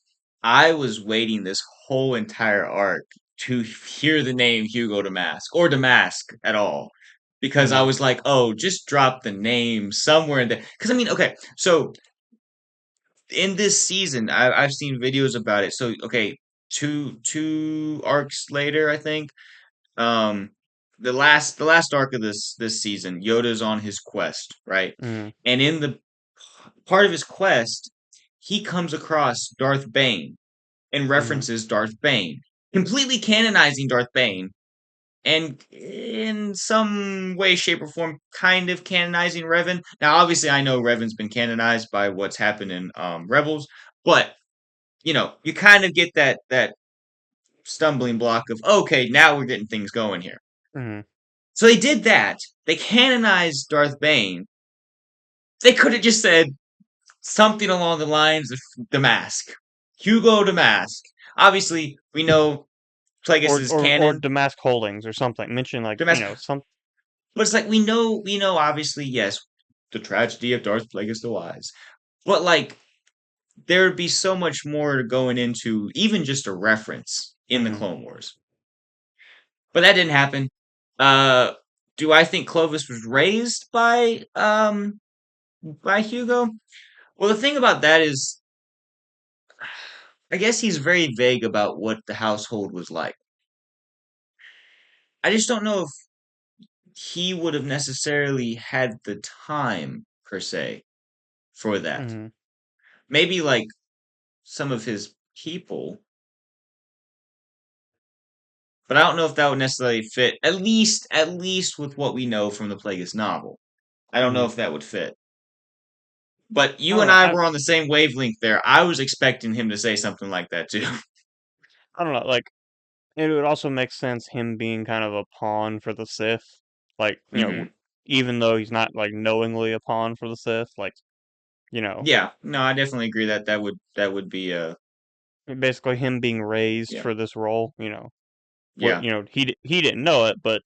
I was waiting this whole entire arc to hear the name Hugo Damask or Damask at all. Because I Mm-hmm. was like, oh, just drop the name somewhere in there. Because I mean, okay, so in this season, I've seen videos about it. So okay, two arcs later, I think. Um, the last arc of this season, Yoda's on his quest, right? Mm-hmm. And in the part of his quest, he comes across Darth Bane and Mm-hmm. references Darth Bane, completely canonizing Darth Bane, and in some way, shape, or form, kind of canonizing Revan. Now, obviously, I know Revan's been canonized by what's happened in Rebels, but you kind of get that stumbling block of okay, now we're getting things going here. Mm-hmm. So they did that. They canonized Darth Bane. They could have just said something along the lines of Damask, Hugo Damask. Obviously, we know Plagueis is Or canon. Damask Holdings or something. Mention like, Damask, some. but it's like we know. Obviously, yes, the tragedy of Darth Plagueis the Wise. But there would be so much more going into even just a reference in the Mm-hmm. Clone Wars. But that didn't happen. Uh, do I think Clovis was raised by Hugo? Well, the thing about that is, I guess he's very vague about what the household was like. I just don't know if he would have necessarily had the time per se for that. Mm-hmm. Maybe some of his people, but I don't know if that would necessarily fit. At least with what we know from the Plagueis novel, I don't know Mm-hmm. if that would fit. But I you don't and know. I were on the same wavelength there. I was expecting him to say something like that too. I don't know. Like, it would also make sense him being kind of a pawn for the Sith. Like, hmm even though he's not like knowingly a pawn for the Sith. Like, you know, Yeah, no, I definitely agree that that would be basically him being raised yeah, for this role. What yeah, he didn't know it, but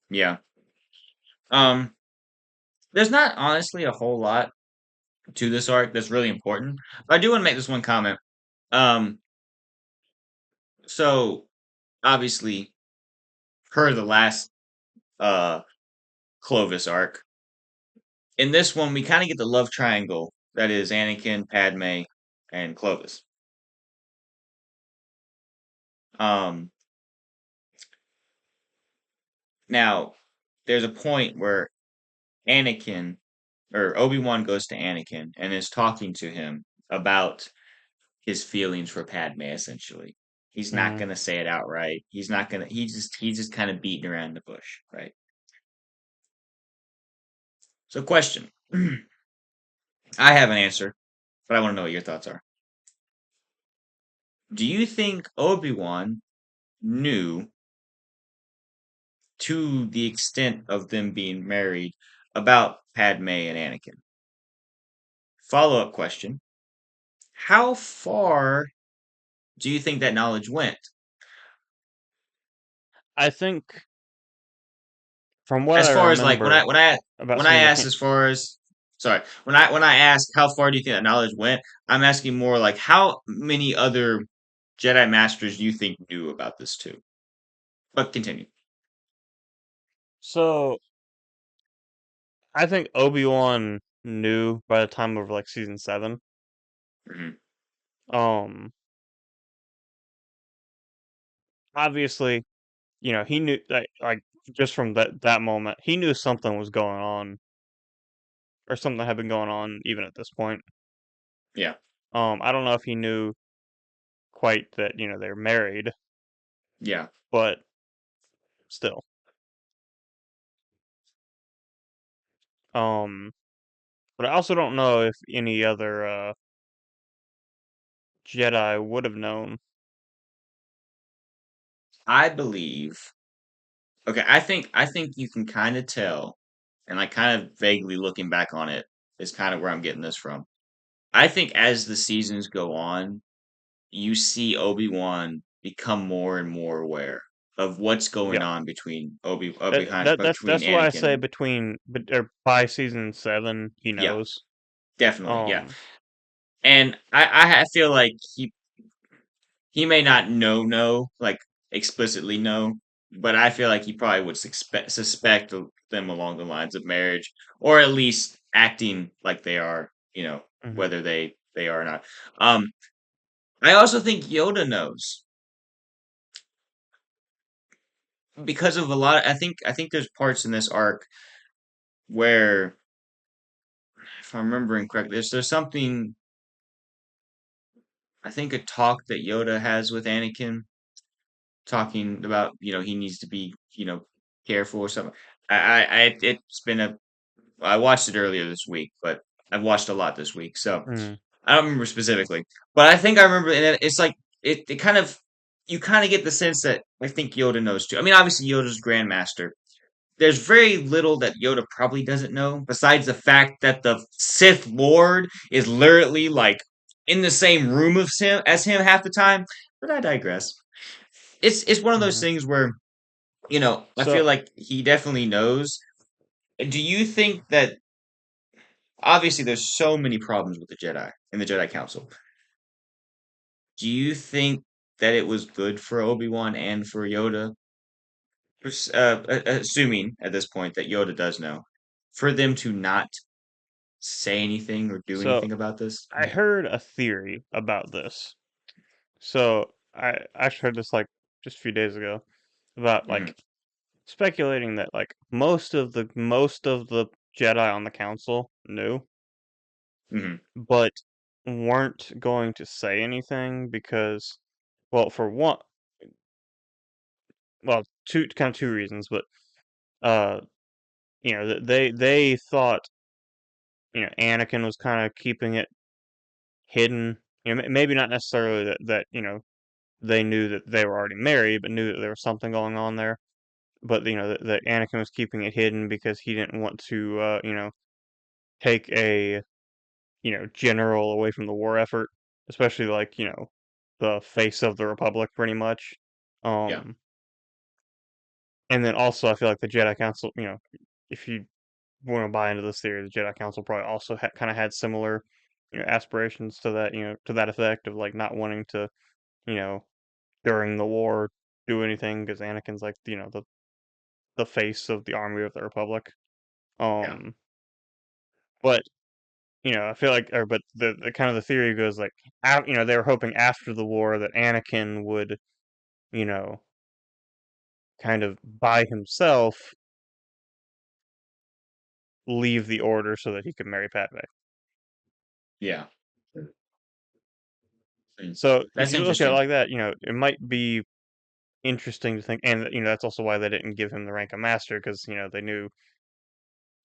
yeah. Um, there's not honestly a whole lot to this arc that's really important, but I do want to make this one comment. Um, so obviously, per the last uh Clovis arc, in this one we kind of get the love triangle that is Anakin, Padme, and Clovis. Um, Now, there's a point where Anakin or Obi-Wan goes to Anakin and is talking to him about his feelings for Padme essentially. He's not Mm. going to say it outright. He's not going to he's just kind of beating around the bush, right? So question. I have an answer, but I want to know what your thoughts are. Do you think Obi-Wan knew to the extent of them being married about Padme and Anakin? Follow-up question. How far do you think that knowledge went? I think from what As I far as like remember about when some I of the ask as far as sorry, when I ask how far do you think that knowledge went, I'm asking more like how many other Jedi Masters do you think knew about this too? But continue. so I think Obi-Wan knew by the time of like season 7. Hmm. Um Obviously, he knew like just from that moment, he knew something was going on or something had been going on even at this point. Yeah, I don't know if he knew quite that, they're married, yeah. but still. Um but I also don't know if any other Jedi would have known. I believe. Okay, I think you can kind of tell, and like kind of vaguely looking back on it is kind of where I'm getting this from. I think as the seasons go on, you see Obi-Wan become more and more aware of what's going Yeah. on between between That's why I Anakin say and between but or by season 7 he yeah, knows. definitely, yeah. Um And I feel like he may not know like explicitly know, but I feel like he probably would suspect them along the lines of marriage, or at least acting like they are, mhm. whether they are or not. Um, I also think Yoda knows because of a lot. I think there's parts in this arc where, if I'm remembering correctly, there's something. I think a talk that Yoda has with Anakin, talking about he needs to be careful or something. It's been a I watched it earlier this week, but I've watched a lot this week, so Mhm. I don't remember specifically. But I think I remember, and it's like it kind of you kind of get the sense that I think Yoda knows too. I mean, obviously Yoda's Grandmaster. There's very little that Yoda probably doesn't know, besides the fact that the Sith Lord is literally like in the same room of him as him half the time. But I digress. It's one of those Mhm. things where I feel So like he definitely knows. Do you think that obviously there's so many problems with the Jedi and the Jedi Council? Do you think that it was good for Obi-Wan and for Yoda, assuming at this point that Yoda does know, for them to not say anything or do so anything about this? I heard a theory about this. So I actually heard this like just a few days ago about Mm-hmm. like speculating that like most of the Jedi on the council knew, Mm-hmm. but weren't going to say anything because, well, for one, well, two reasons, but uh, they thought Anakin was kind of keeping it hidden. Maybe not necessarily that they knew that they were already married, but knew that there was something going on there. But that Anakin was keeping it hidden because he didn't want to, take a general away from the war effort, especially like the face of the Republic, pretty much. Yeah. Um, and then also I feel like the Jedi Council, if you want to buy into this theory, the Jedi Council probably also kind of had similar, aspirations to that, to that effect of like not wanting to, you know, during the war do anything because Anakin's like the face of the army of the Republic. Yeah. Um, but I feel like, or but the kind of the theory goes like, they were hoping after the war that Anakin would, you know, kind of by himself leave the order so that he could marry Padme. Yeah. So if That's you look at it interesting. like that, it might be interesting to think, and that's also why they didn't give him the rank of master, because they knew,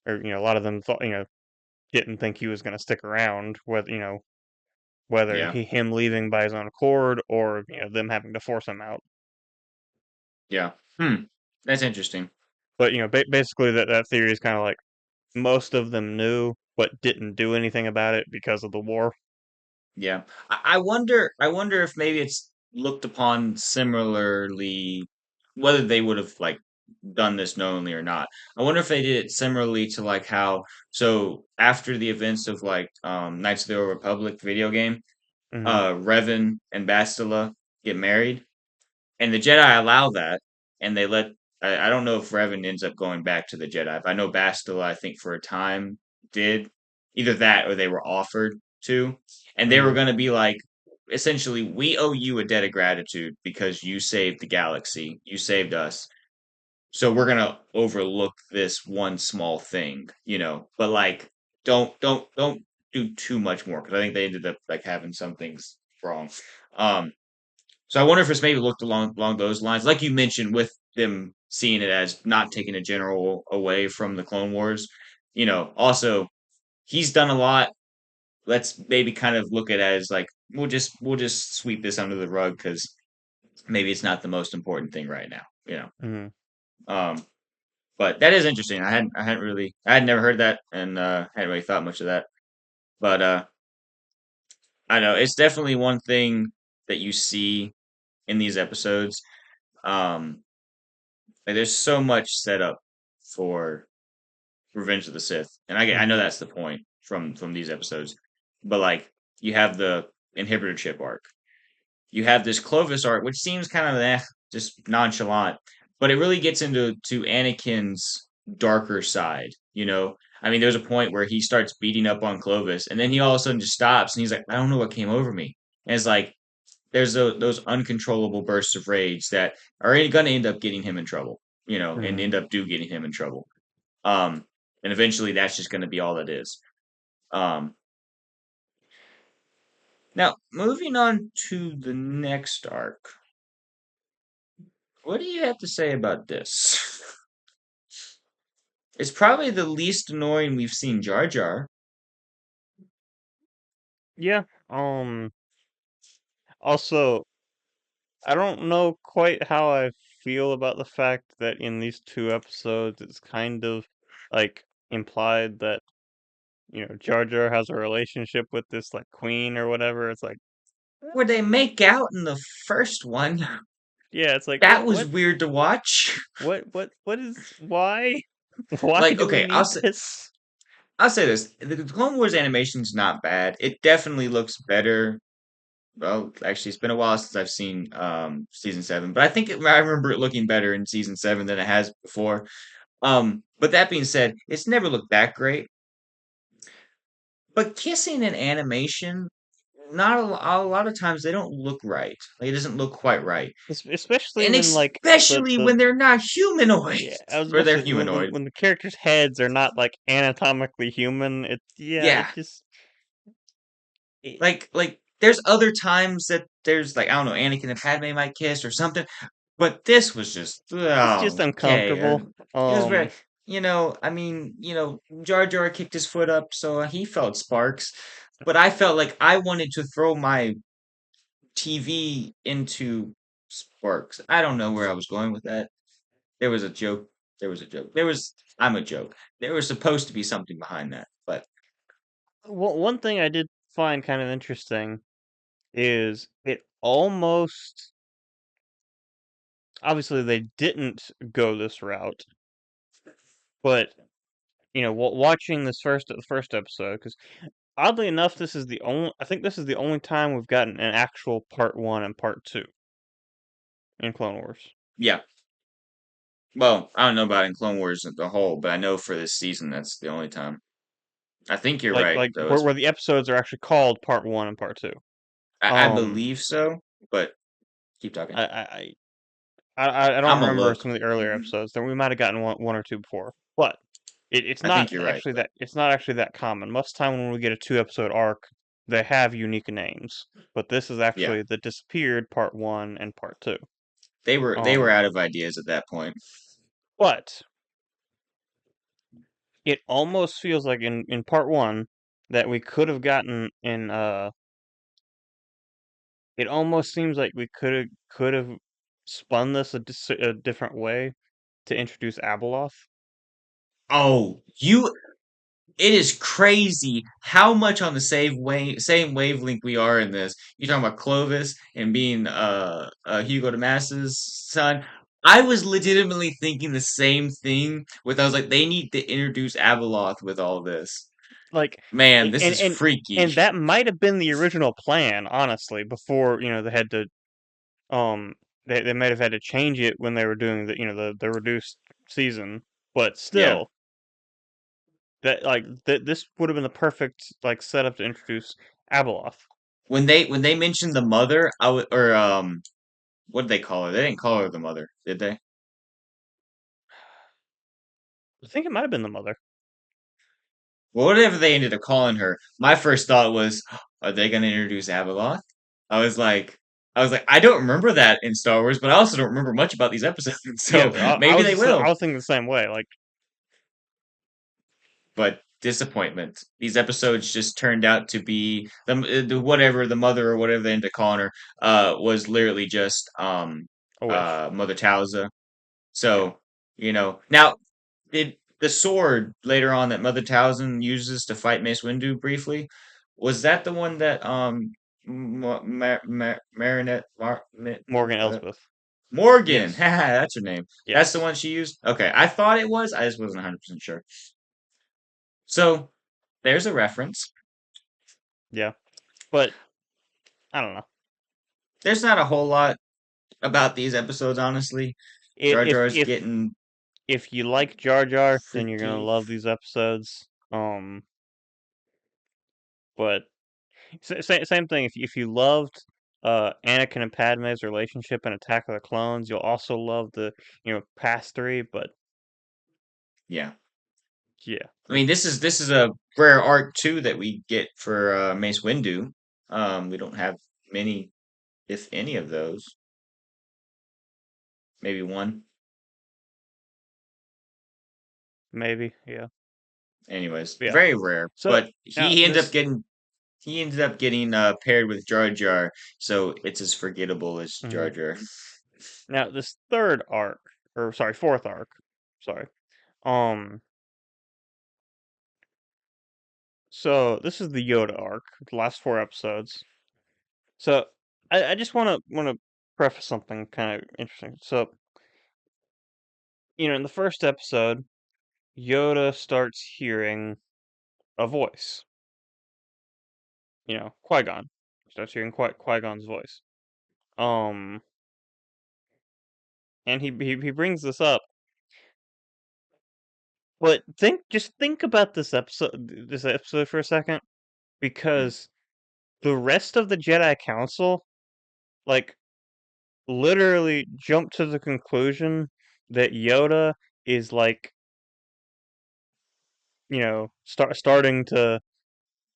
or a lot of them thought, didn't think he was going to stick around, whether Yeah. him leaving by his own accord or them having to force him out. Yeah. That's interesting. But basically that theory is kind of like most of them knew but didn't do anything about it because of the war. Yeah. I wonder if maybe it's looked upon similarly, whether they would have like done this knowingly or not. I wonder if they did it similarly to like how so after the events of like Knights of the Old Republic video game, Hmm. Revan and Bastila get married. And the Jedi allow that, and they let. I don't know if Revan ends up going back to the Jedi. I know Bastila, I think for a time did either that or they were offered to, and they were Hmm. going to be like, essentially, we owe you a debt of gratitude because you saved the galaxy, you saved us, so we're gonna overlook this one small thing, But like, don't do too much more because I think they ended up like having some things wrong. Um, so I wonder if it's maybe looked along those lines, like you mentioned, with them seeing it as not taking a general away from the Clone Wars. Also he's done a lot. Let's maybe kind of look at it as like we'll just sweep this under the rug because maybe it's not the most important thing right now. Hmm. Um, but that is interesting. I had never heard that and hadn't really thought much of that. But I know it's definitely one thing that you see in these episodes. Um, Like there's so much set up for Revenge of the Sith, and I know Hmm. that's the point from these episodes. But like you have the inhibitor chip arc, you have this Clovis arc, which seems kind of just nonchalant, but it really gets into Anakin's darker side. I mean, there's a point where he starts beating up on Clovis, and then he all of a sudden just stops, and he's like, "I don't know what came over me," and it's like there's those uncontrollable bursts of rage that are going to end up getting him in trouble, and Hmm. end up getting him in trouble. Um, and eventually that's just going to be all it is. Um, Now, moving on to the next arc, what do you have to say about this? It's probably the least annoying we've seen Jar Jar. Yeah. Also, I don't know quite how I feel about the fact that in these two episodes it's kind of like implied that Jar Jar has a relationship with this like queen or whatever. It's like, Where they make out in the first one, yeah, it's like that was weird to watch. what is why? Why Like, do we okay, need this? I'll say this: the Clone Wars animation's not bad. It definitely looks better. Well, actually, it's been a while since I've seen season 7, but I remember it looking better in season 7 than it has before. But that being said, it's never looked that great. But kissing in animation, not a lot of times they don't look right. Like it doesn't look quite right, Especially and when like especially when they're not humanoid yeah, I was or about to they're say humanoid. when the characters' heads are not like anatomically human, it Yeah, just it, like there's other times that there's like I don't know, Anakin and Padme might kiss or something, but this was just it's just okay. uncomfortable. It was very, I mean, Jar Jar kicked his foot up, so he felt sparks, but I felt like I wanted to throw my TV into sparks. I don't know where I was going with that. There was a joke. There was a joke. I'm a joke. There was supposed to be something behind that, but One thing I did find kind of interesting is it almost obviously they didn't go this route, but watching this first episode, because oddly enough, this is the only I think this is the only time we've gotten an actual part one and part two in Clone Wars. yeah. Well, I don't know about in Clone Wars as a whole, but I know for this season that's the only time. I think you're right, Like though. where the episodes are actually called part one and part two. I Um, believe so, but keep talking. I I don't I'm gonna remember look. some of the earlier episodes. Then we might have gotten one or two before, but it's I not think you're right, actually but that common. Most of the time when we get a 2 episode arc, they have unique names. But this is yeah, actually the disappeared part one and part two. they were Um, out of ideas at that point. but it almost feels like in part one that we could have gotten in it almost seems like we could have spun this a different way to introduce Abeloth. Oh, you it is crazy how much on the same wavelength we are in this. You're talking about Clovis and being Hugo de Mass's son. I was legitimately thinking the same thing I was like, they need to introduce Abeloth with all this. Like, Man, I- this and is and freaky. and that might have been the original plan, honestly. Before they had to um they might have had to change it when they were doing the reduced season, but Yeah. still that this would have been the perfect like setup to introduce Abeloth. When they mentioned the mother, I would or what did they call her? They didn't call her the mother, did they? I think it might have been the mother. Well, whatever they ended up calling her, my first thought was, are they going to introduce Abeloth? I was like, I don't remember that in Star Wars, but I also don't remember much about these episodes, Yeah, so maybe they I will. was thinking the same way. Like, But disappointment. These episodes just turned out to be the whatever the mother or whatever they ended up calling her was literally just a wish. Mother Tausa. Yeah, So now did the sword later on that Mother Talzin uses to fight Mace Windu briefly, was that the one that Marinette Morgan Elsbeth. Morgan, Yes, haha, that's her name. That's the yes, one she used. Okay, I thought it was. I just wasn't 100% sure. So there's a reference. yeah. But I don't know. There's not a whole lot about these episodes, honestly. Jar If Jar's if getting if you like Jar Jar, then you're gonna freaky. love these episodes. But same thing. If you loved Anakin and Padme's relationship in Attack of the Clones, you'll also love the past three. But Yeah. yeah, I mean, this is a rare arc too that we get for Mace Windu. We don't have many, if any, of those. Maybe one. maybe yeah, Anyways, yeah. very rare. So But now he ended up getting paired with Jar Jar, so it's as forgettable as Jar mhm. Jar. Now this third arc, or sorry, fourth arc, sorry. Um, so this is the Yoda arc, the last 4 episodes. So I just want to preface something kind of interesting. So in the first episode, Yoda starts hearing a voice. Qui-Gon starts hearing Qui-Gon's voice. Um, and he brings this up, but think about this episode for a second, Hmm. because the rest of the Jedi Council, like, literally jump to the conclusion that Yoda is like, starting to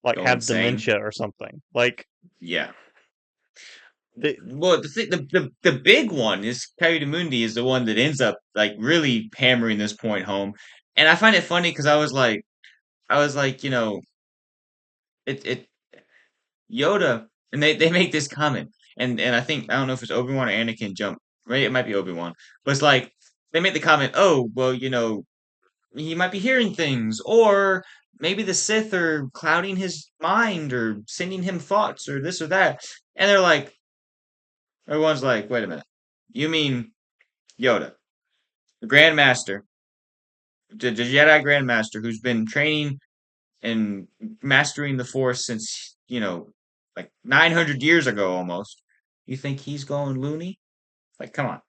like Go have insane. dementia or something. Like Yeah. the Well, the big one is Mundi is the one that ends up like really hammering this point home, and I find it funny because I was like, it Yoda, and they make this comment, and I don't know if it's Obi-Wan or Anakin jump, right? It might be Obi-Wan, but it's like they make the comment, oh, well, he might be hearing things, or maybe the Sith are clouding his mind or sending him thoughts or this or that, and everyone's like, wait a minute, you mean Yoda, the Grand Master, the Jedi Grand Master, who's been training and mastering the Force since, like 900 years ago almost. You think he's going loony? Like, come on.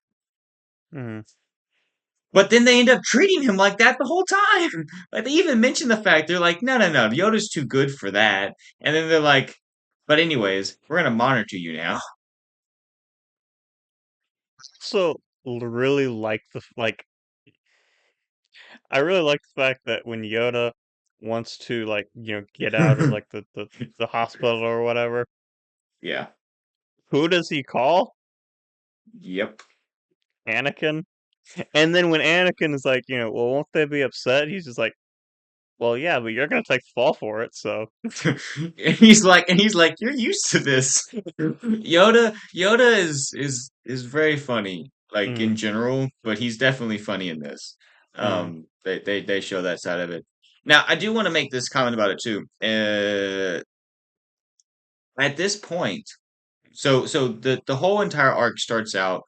mhm. But then they end up treating him like that the whole time. Like, they even mention the fact they're like, no, no, no, Yoda's too good for that. And then they're like, but anyways, we're gonna monitor you now. So really like I really like the fact that when Yoda wants to get out of the hospital or whatever, Yeah. who does he call? Yep. Anakin. And then when Anakin is like, well, won't they be upset? He's just like, well, yeah, but you're gonna take the fall for it, so. And he's like, you're used to this. Yoda is very funny, like in Mm. general, but he's definitely funny in this. Mm. They show that side of it. Now, I do want to make this comment about it too. At this point, so the whole entire arc starts out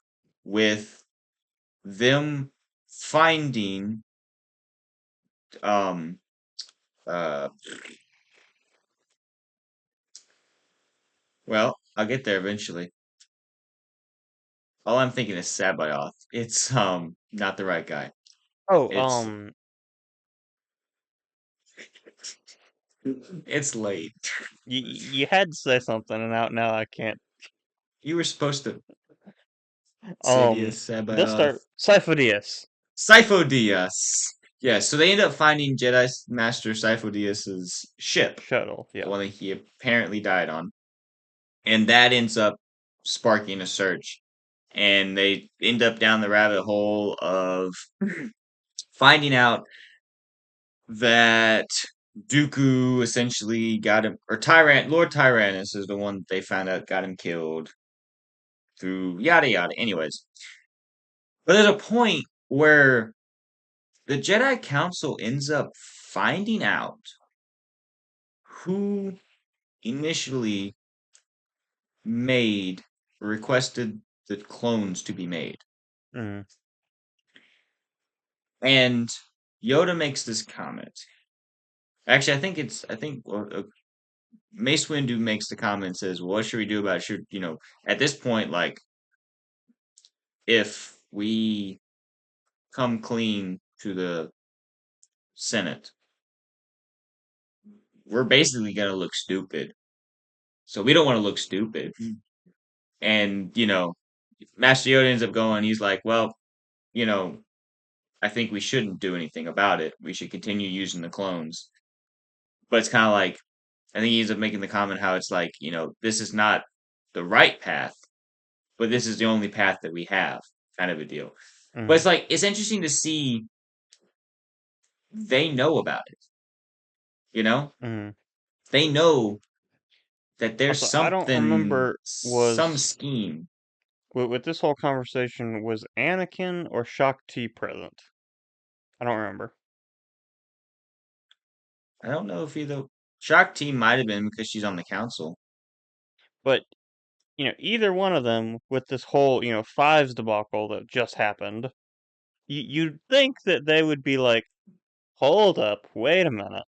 with them finding um uh well, I'll get there eventually. All I'm thinking is Sabayoth. It's not the right guy. Oh, It's it's late. you had to say something, and now I can't. You were supposed to Sidious Let's Sabayoth. start Sifo-Dyas. Sifo-Dyas. Yeah, so they end up finding Jedi Master Sifo-Dyas's ship, Shuttle, the yeah. one that he apparently died on. And that ends up sparking a search. And they end up down the rabbit hole of finding out that Dooku essentially got him, or Lord Tyrannus is the one that they found out got him killed through yada yada. Anyways, but there's a point where the Jedi Council ends up finding out who initially made, requested the clones to be made. Mm. And Yoda makes this comment. Actually, I think Mace Windu makes the comment and says, well, what should we do about it? Should, at this point, like, if we come clean to the Senate, we're basically going to look stupid. So we don't want to look stupid. And, Master Yoda ends up going, he's like, well, you know, I think we shouldn't do anything about it. We should continue using the clones. But it's kind of like, I think he ends up making the comment how it's like, this is not the right path, but this is the only path that we have, kind of a deal. But Mm. it's like, it's interesting to see they know about it, you know? Mm. They know that there's Also, I don't remember some was scheme. with this whole conversation, was Anakin or Shakti present? I don't remember. I don't know if either Shakti might have been because she's on the council. But either one of them with this whole fives debacle that just happened, you'd think that they would be like, hold up, wait a minute.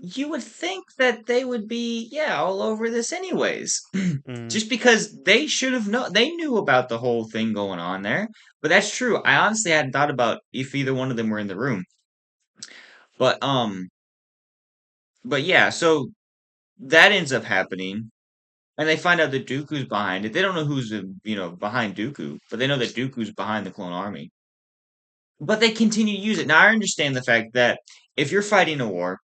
You would think that they would be, yeah, all over this anyways. Mm. Just because they should have known, they knew about the whole thing going on there. But that's true. I honestly hadn't thought about if either one of them were in the room. But but yeah, so that ends up happening, and they find out that Dooku's behind it. They don't know who's behind Dooku, but they know that Dooku's behind the clone army. But they continue to use it. Now I understand the fact that if you're fighting a war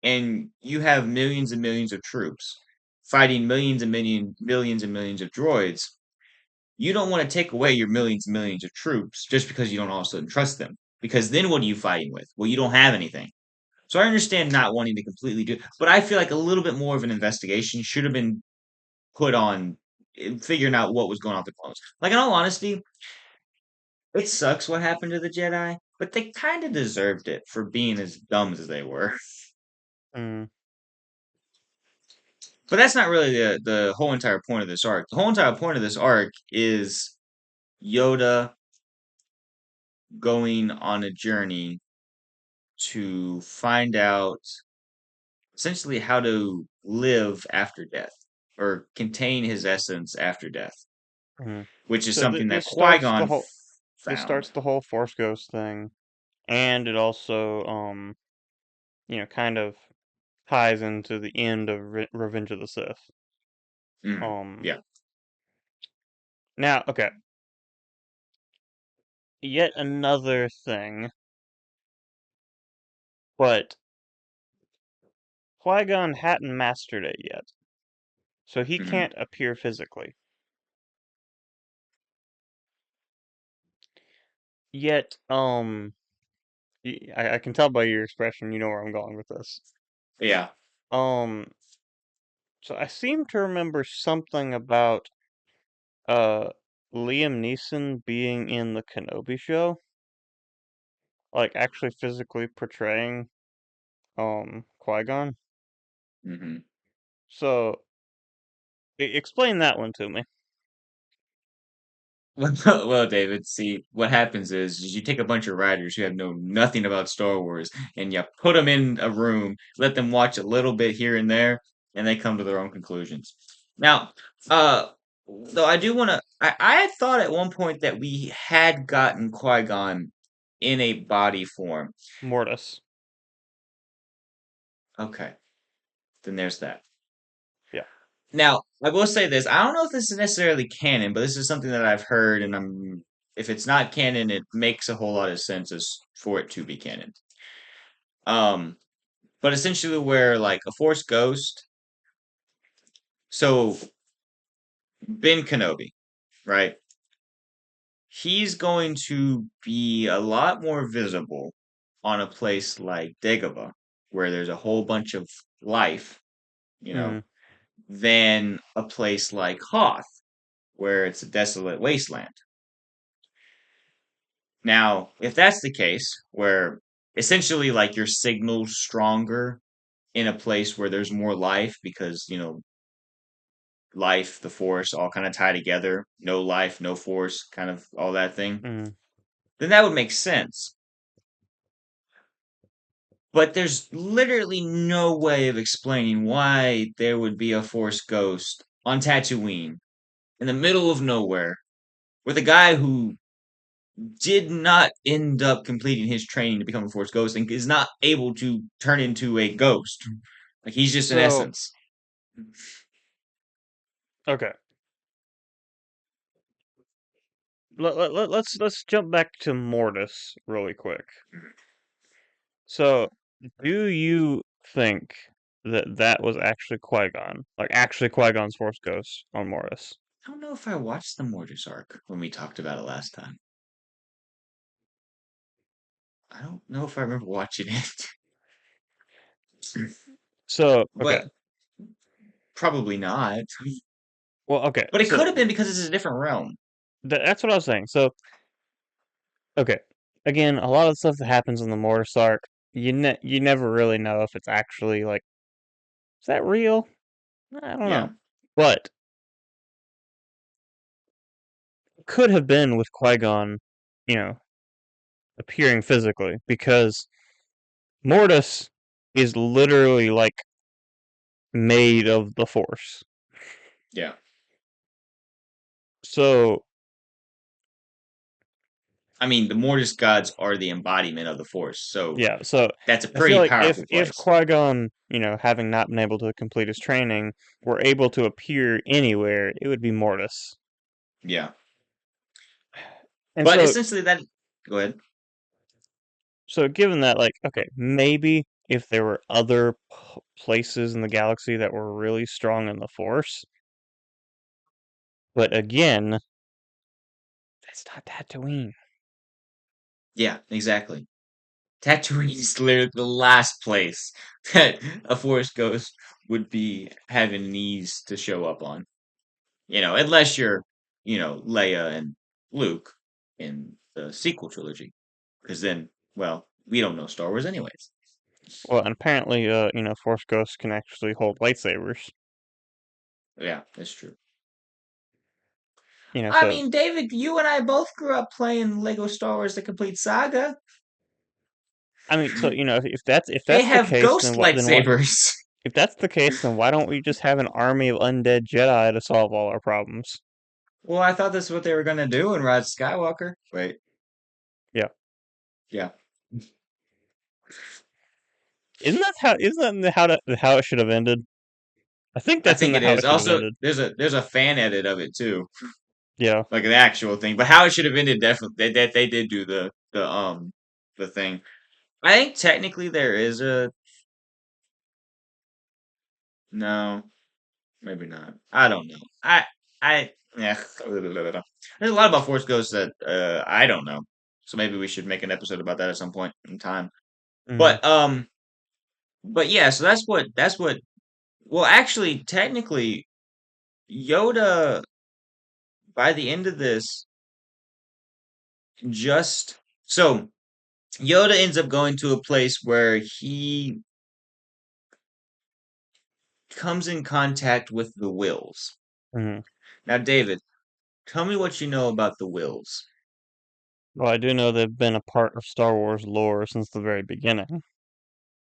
and you have millions and millions of troops fighting millions and millions of droids, you don't want to take away your millions and millions of troops just because you don't all of a sudden trust them. Because then what are you fighting with? Well, you don't have anything. So I understand not wanting to completely do, but I feel like a little bit more of an investigation should have been put on figuring out what was going on with the clones. Like in all honesty, it sucks what happened to the Jedi, but they kind of deserved it for being as dumb as they were. Mm. But that's not really the whole entire point of this arc. The whole entire point of this arc is Yoda going on a journey to find out essentially how to live after death or contain his essence after death, Mm. which is So something that Qui-Gon this found. starts the whole Force Ghost thing, and it also kind of ties into the end of Revenge of the Sith. Mm, Um, yeah. Now, okay, yet another thing, but Qui-Gon hadn't mastered it yet, so he Mhm. can't appear physically. Yet, I can tell by your expression you know where I'm going with this. Yeah. Um, so I seem to remember something about uh Liam Neeson being in the Kenobi show, like actually physically portraying Qui-Gon. Hmm. So explain that one to me. Well, David, see, what happens is you take a bunch of writers who have know nothing about Star Wars and you put them in a room, let them watch a little bit here and there, and they come to their own conclusions. Now, uh, though I do want to, I had thought at one point that we had gotten Qui-Gon in a body form. Mortis. Okay, then there's that. Yeah. Now, I will say this. I don't know if this is necessarily canon, but this is something that I've heard, and if it's not canon, it makes a whole lot of sense as for it to be canon. Um, but essentially where like a Force ghost, so Ben Kenobi, right? He's going to be a lot more visible on a place like Dagobah, where there's a whole bunch of life, you know, Hmm. than a place like Hoth, where it's a desolate wasteland. Now, if that's the case, where essentially like your signal's stronger in a place where there's more life because, life, the force all kind of tie together, no life, no force, kind of all that thing, Hmm. then that would make sense. But there's literally no way of explaining why there would be a force ghost on Tatooine in the middle of nowhere with a guy who did not end up completing his training to become a Force Ghost and is not able to turn into a ghost. Like he's just an So essence. okay. Let's jump back to Mortis really quick. So, do you think that that was actually Qui-Gon? Like, actually Qui-Gon's Force Ghost on Mortis? I don't know if I watched the Mortis arc when we talked about it last time. I don't know if I remember watching it, So, okay. but probably not. Well, okay. But it So, could have been because it's a different realm. that's what I was saying. So, okay. Again, a lot of the stuff that happens in the Mortis arc, you never really know if it's actually, like, is that real? I don't know. Yeah, But, could have been with Qui-Gon, you know, appearing physically, because Mortis is literally, like, made of the Force. yeah. So, I mean, the Mortis gods are the embodiment of the Force, so yeah, so that's a I feel pretty like if powerful if place. Qui-Gon, having not been able to complete his training, were able to appear anywhere, it would be Mortis. Yeah. And But so essentially that go ahead. so given that, like, okay, maybe if there were other places in the galaxy that were really strong in the Force, but again, that's not Tatooine. Yeah, exactly. Tatooine is literally the last place that a Force Ghost would be having needs to show up on. Unless you're, Leia and Luke in the sequel trilogy. Because then, well, we don't know Star Wars anyways. Well, and apparently, Force ghosts can actually hold lightsabers. Yeah, that's true. I So mean, David, you and I both grew up playing Lego Star Wars: The Complete Saga. I mean, so if They that's the have case, ghost lightsabers. if that's the case, then why don't we just have an army of undead Jedi to solve all our problems? Well, I thought this is what they were gonna do in Rise of Skywalker. Wait, Yeah, yeah, isn't that how it should have ended? I think I that's think in it how is. it should have Also, ended. there's a fan edit of it too. Yeah. like the actual thing. But how it should have ended, definitely they did do the thing. I think technically there is a no, maybe not. I don't know. I yeah. There's a lot about Force Ghosts that I don't know. So maybe we should make an episode about that at some point in time. Mm-hmm. But um, but yeah. So that's what. Well, actually, technically, Yoda by the end of this just so Yoda ends up going to a place where he comes in contact with the Wills. Mm-hmm. Now, David, tell me what you know about the Wills. Well, I do know they've been a part of Star Wars lore since the very beginning.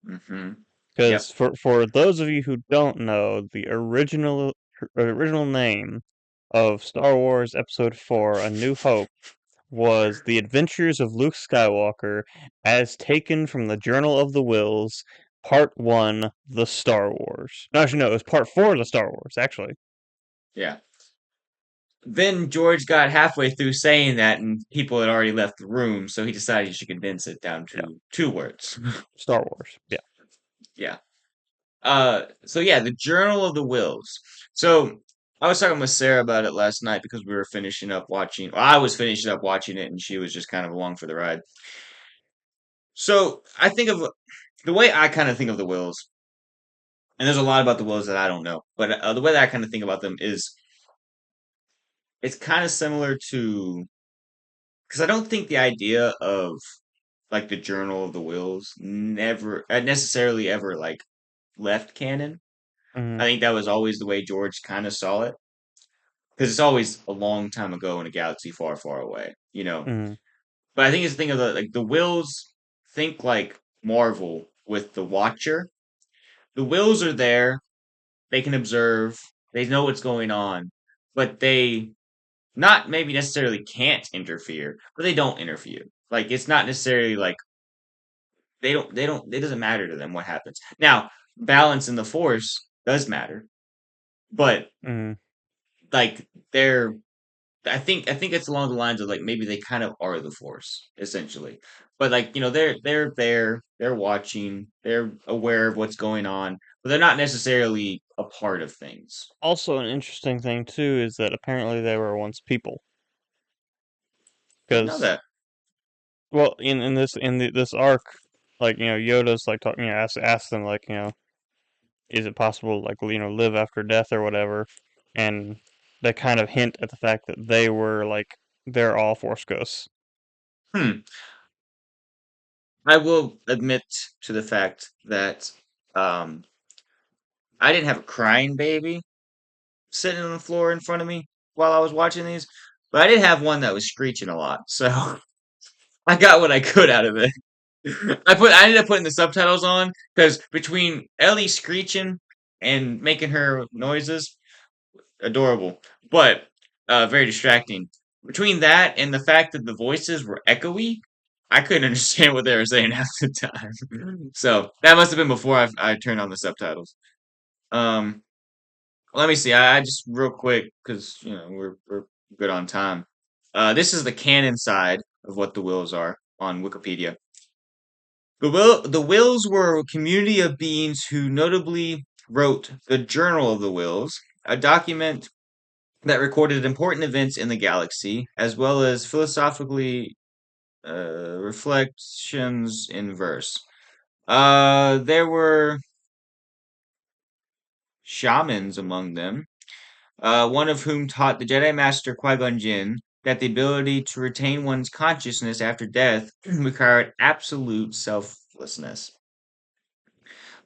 Mm-hmm. Because Yep. for those of you who don't know, the original name of Star Wars Episode 4: A New Hope was The Adventures of Luke Skywalker as taken from the Journal of the Wills, Part 1: The Star Wars. No, actually, no, it was Part 4: The Star Wars, actually. Yeah. Then George got halfway through saying that, and people had already left the room, so he decided he should condense it down Yeah, to two words. Star Wars. Yeah. Yeah. So yeah, the Journal of the Wills. So I was talking with Sarah about it last night because we were finishing up watching. Well, I was finishing up watching it, and she was just kind of along for the ride. So I think of the way I kind of think of the Wills, and there's a lot about the Wills that I don't know, but the way that I kind of think about them is it's kind of similar to because I don't think the idea of like the Journal of the Wills never necessarily ever like left canon. Mm-hmm. I think that was always the way George kind of saw it because it's always a long time ago in a galaxy far, far away, you know. Mm-hmm. But I think it's the thing of the Wills think like Marvel with the Watcher. The Wills are there; they can observe, they know what's going on, but they not maybe necessarily can't interfere, but they don't interfere. Like it's not necessarily like they don't it doesn't matter to them what happens. Now, balance in the force does matter, but Mm-hmm. like I think it's along the lines of like maybe they kind of are the force essentially. But like, they're there, they're watching, they're aware of what's going on, but they're not necessarily a part of things. Also, an interesting thing too is that apparently they were once people. Didn't know Because, that. well, this arc, like Yoda's like talking, ask them like is it possible like live after death or whatever, and they kind of hint at the fact that they're all Force ghosts. Hmm. I will admit to the fact that um I didn't have a crying baby sitting on the floor in front of me while I was watching these, but I did have one that was screeching a lot. So I got what I could out of it. I ended up putting the subtitles on because between Ellie screeching and making her noises, adorable, but very distracting. Between that and the fact that the voices were echoey, I couldn't understand what they were saying half the time. So that must have been before I turned on the subtitles. Um, Let me see. I just real quick because we're good on time. This is the canon side of what the wills are on Wikipedia. The Wills were a community of beings who notably wrote the Journal of the Wills, a document that recorded important events in the galaxy, as well as philosophically reflections in verse. There were shamans among them, one of whom taught the Jedi Master Qui-Gon Jinn that the ability to retain one's consciousness after death required absolute selflessness.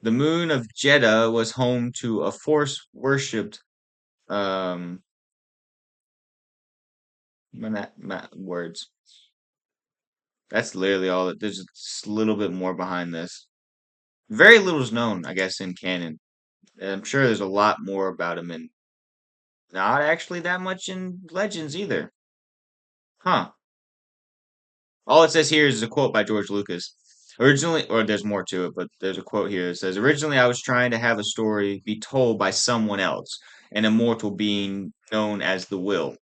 The moon of Jeddah was home to a force worshipped um words. That's literally all there's a little bit more behind this. Very little is known, I guess, in canon. And I'm sure there's a lot more about him and not actually that much in legends either. Huh. All it says here is a quote by George Lucas. Originally, or there's more to it, but there's a quote here that says, originally I was trying to have a story be told by someone else, an immortal being known as the Will.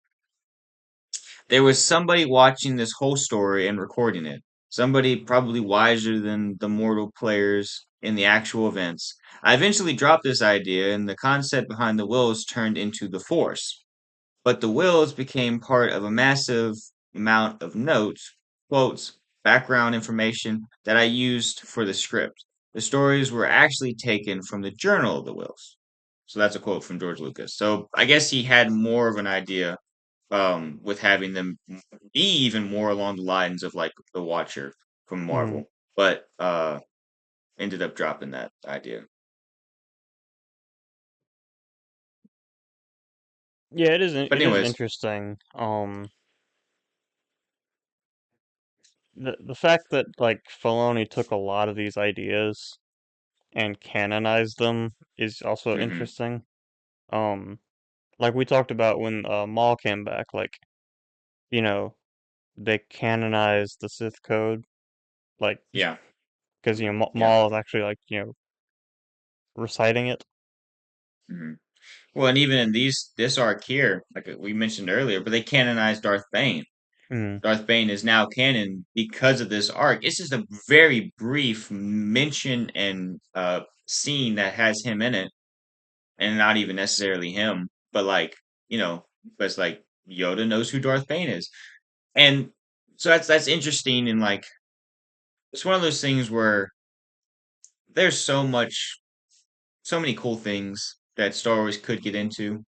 there was somebody watching this whole story and recording it. Somebody probably wiser than the mortal players in the actual events. I eventually dropped this idea, and the concept behind the wills turned into the Force. But the wills became part of a massive amount of notes, quotes, background information that I used for the script. The stories were actually taken from the Journal of the Wills. So that's a quote from George Lucas. So I guess he had more of an idea with having them be even more along the lines of like the Watcher from Mm. Marvel, but ended up dropping that idea. Yeah, But it is anyways, interesting. The fact that like Filoni took a lot of these ideas and canonized them is also hmm interesting. Um, like we talked about when Maul came back, like, you know, they canonized the Sith code, like, yeah, because yeah. Maul is actually like, reciting it. hmm Well, and even in this arc here, like we mentioned earlier, but they canonized Darth Bane. Mm, Darth Bane is now canon because of this arc. It's just a very brief mention and scene that has him in it, and not even necessarily him, but like but it's like Yoda knows who Darth Bane is, and so that's interesting. And like it's one of those things where there's so many cool things that Star Wars could get into.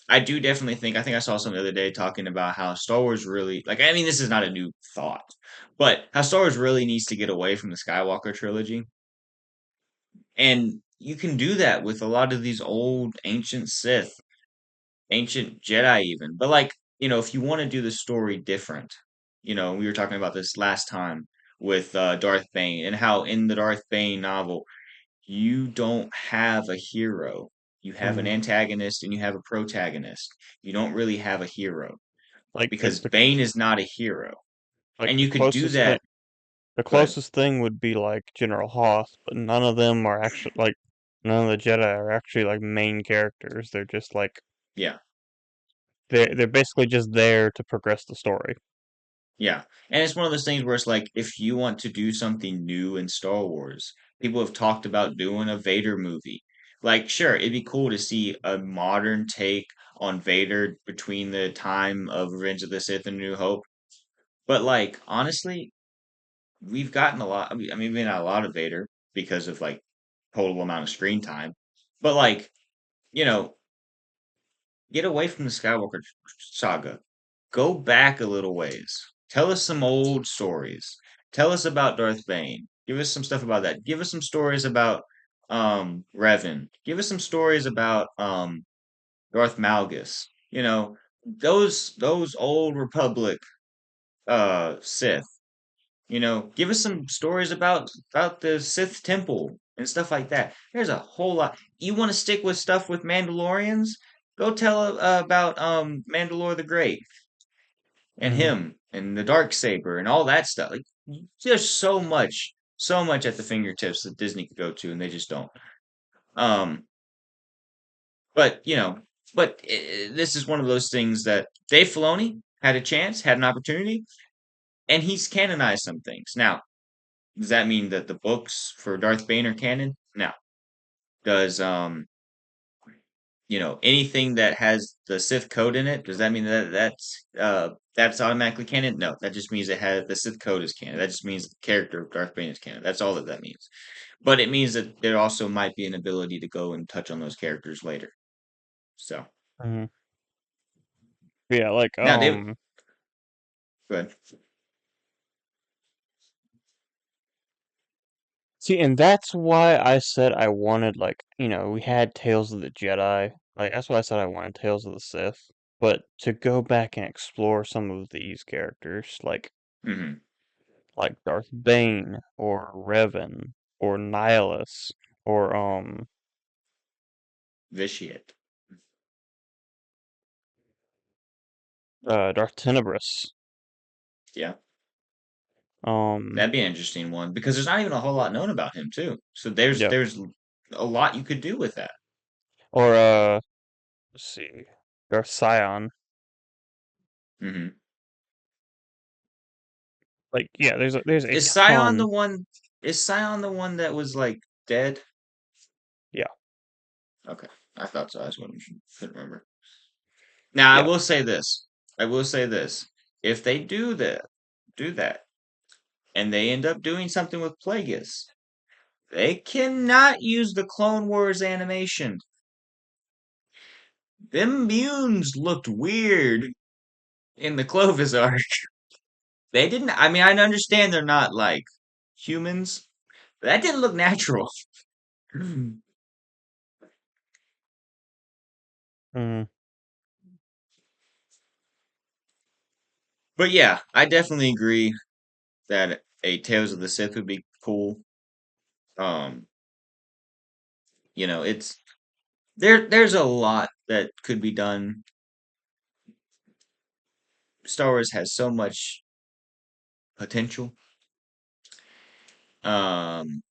I do definitely think I think I saw something the other day talking about how Star Wars really like I mean this is not a new thought, but how Star Wars really needs to get away from the Skywalker trilogy. And you can do that with a lot of these old ancient Sith, ancient Jedi even. But like, if you want to do the story different, we were talking about this last time with Darth Bane and how in the Darth Bane novel you don't have a hero. You have an mm. antagonist and you have a protagonist. You don't really have a hero Like because Bane is not a hero. like And you could do that, the but closest thing would be like General Hoth, but none of them are actually like none of the Jedi are actually like main characters. They're just like yeah, they're basically just there to progress the story. yeah. And it's one of those things where it's like if you want to do something new in Star Wars, people have talked about doing a Vader movie. Like, sure, it'd be cool to see a modern take on Vader between the time of Revenge of the Sith and New Hope. But like, honestly, we've gotten a lot. I mean, we've got a lot of Vader because of like total amount of screen time. But like, you know, get away from the Skywalker saga. Go back a little ways. Tell us some old stories. Tell us about Darth Bane. Give us some stuff about that. Give us some stories about Revan. Give us some stories about Darth Malgus. Those old Republic Sith. Give us some stories about the Sith Temple and stuff like that. There's a whole lot. You want to stick with stuff with Mandalorians? Go tell about Mandalore the Great and Mm, him and the dark saber and all that stuff. Like there's so much at the fingertips that Disney could go to, and they just don't. Um, but this is one of those things that Dave Filoni had a chance, had an opportunity, and he's canonized some things. Now, does that mean that the books for Darth Bane are canon? No. Does anything that has the Sith code in it, does that mean that that's automatically canon? No, that just means it has the Sith code is canon. That just means the character of Darth Bane is canon. That's all that means. But it means that there also might be an ability to go and touch on those characters later. So mhm. Yeah, like now, David, go ahead. see, and that's why I said I wanted like, we had Tales of the Jedi. Like that's why I said I wanted Tales of the Sith. But to go back and explore some of these characters, hmm like Darth Bane or Revan or Nihilus or Vitiate. Darth Tenebris. Yeah, Um that'd be an interesting one because there's not even a whole lot known about him too. So there's yeah. there's a lot you could do with that. Or let's see. Darth Sion. hmm Like, yeah, there's a Is Scion the ton. one? Is Scion the one that was like dead? Yeah, Okay, I thought so. I just couldn't remember. Now I yeah. will say this. I will say this. If they do that, and they end up doing something with Plagueis, they cannot use the Clone Wars animation. Them Munes looked weird in the Clovis arc. They didn't. I mean, I understand they're not like humans, but that didn't look natural. Mm. But yeah, I definitely agree that a Tales of the Sith would be cool. Um, it's there's a lot that could be done. Star Wars has so much potential. Um,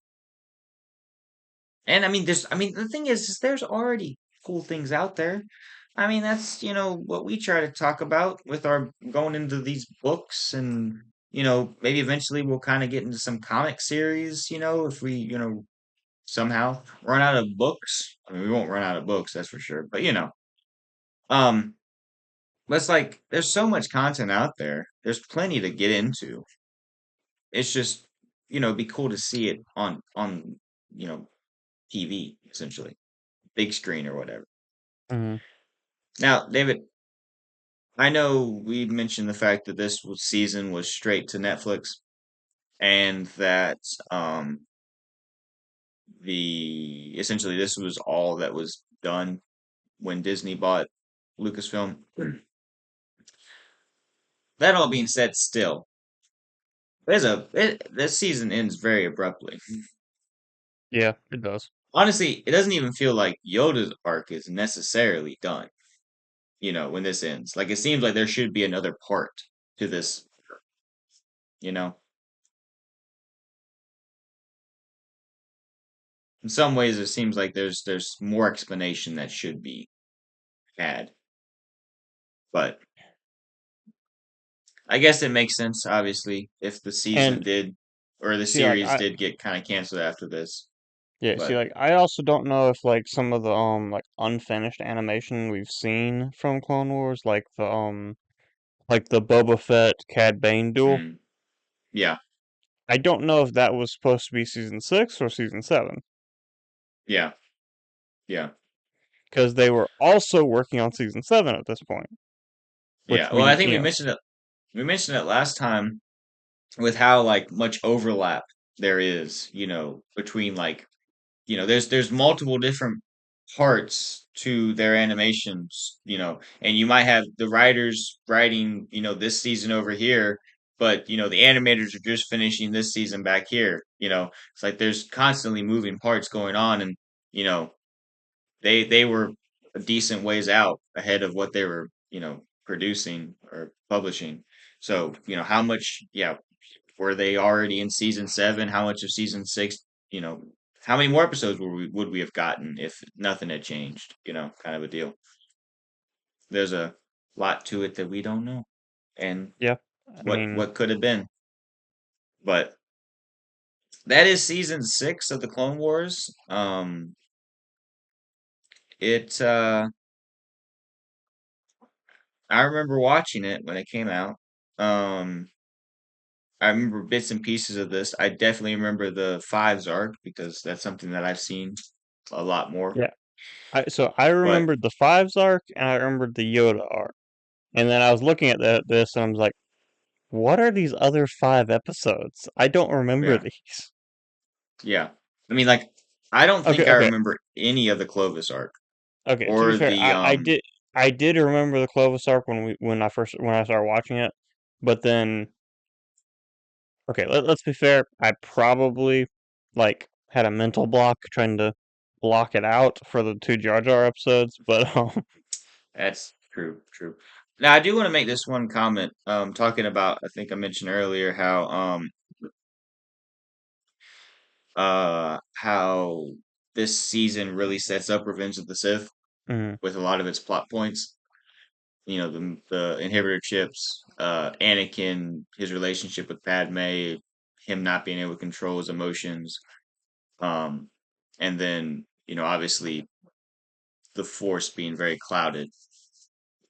and I mean, the thing is there's already cool things out there. I mean, that's, what we try to talk about with our going into these books and, maybe eventually we'll kind of get into some comic series, if we, somehow run out of books. I mean, we won't run out of books, that's for sure. But, um, but it's like there's so much content out there. There's plenty to get into. It's just, it'd be cool to see it on, you know, TV essentially, big screen or whatever. Mm. Now, David, I know we mentioned the fact that season was straight to Netflix, and that the essentially this was all that was done when Disney bought Lucasfilm. That all being said, still, this season ends very abruptly. Yeah, it does. Honestly, it doesn't even feel like Yoda's arc is necessarily done. When this ends, like it seems like there should be another part to this. You know, in some ways, it seems like there's more explanation that should be had, but I guess it makes sense. Obviously, if the season And did or the see, like series did get kind of canceled after this, see, but like I also don't know if like some of the like unfinished animation we've seen from Clone Wars, like the Boba Fett Cad Bane duel. mm, yeah, I don't know if that was supposed to be season 6 or season 7, yeah, yeah, because they were also working on season 7 at this point, which yeah. Well, I think you know, we mentioned it last time with how like much overlap there is, between like, there's multiple different parts to their animations, and you might have the writers writing, this season over here, but the animators are just finishing this season back here. It's like there's constantly moving parts going on, and you know, they were a decent ways out ahead of what they were, producing or publishing. So, how much, yeah, were they already in season 7? How much of season 6, you know, how many more episodes would we have gotten if nothing had changed? Kind of a deal. There's a lot to it that we don't know, and yeah. I mean, what could have been. But that is season 6 of the Clone Wars. It I remember watching it when it came out. Um, I remember bits and pieces of this. I definitely remember the Fives arc because that's something that I've seen a lot more. yeah. I But remembered the Fives arc and I remembered the Yoda arc, and then I was looking at this and I was like, what are these other 5 episodes? I don't remember yeah, these. yeah. I mean, like, I don't Okay, think I okay, remember any of the Clovis arc okay. To be or fair, the I did remember the Clovis arc when I started watching it, but then okay, let's be fair. I probably like had a mental block trying to block it out for the 2 Jar Jar episodes, but That's true, true. Now I do want to make this one comment. Talking about, I think I mentioned earlier how this season really sets up Revenge of the Sith mhm, with a lot of its plot points. the inhibitor chips, Anakin, his relationship with Padme, him not being able to control his emotions, um, and then obviously the Force being very clouded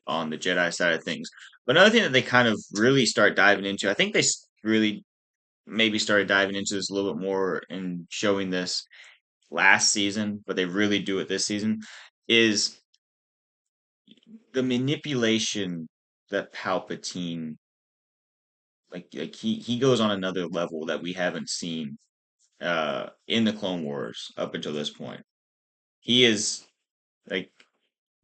on the Jedi side of things. But another thing that they kind of really start diving into, I think really maybe started diving into this a little bit more and showing this last season, but they really do it this season, is the manipulation that Palpatine, like he goes on another level that we haven't seen in the Clone Wars up until this point. He is like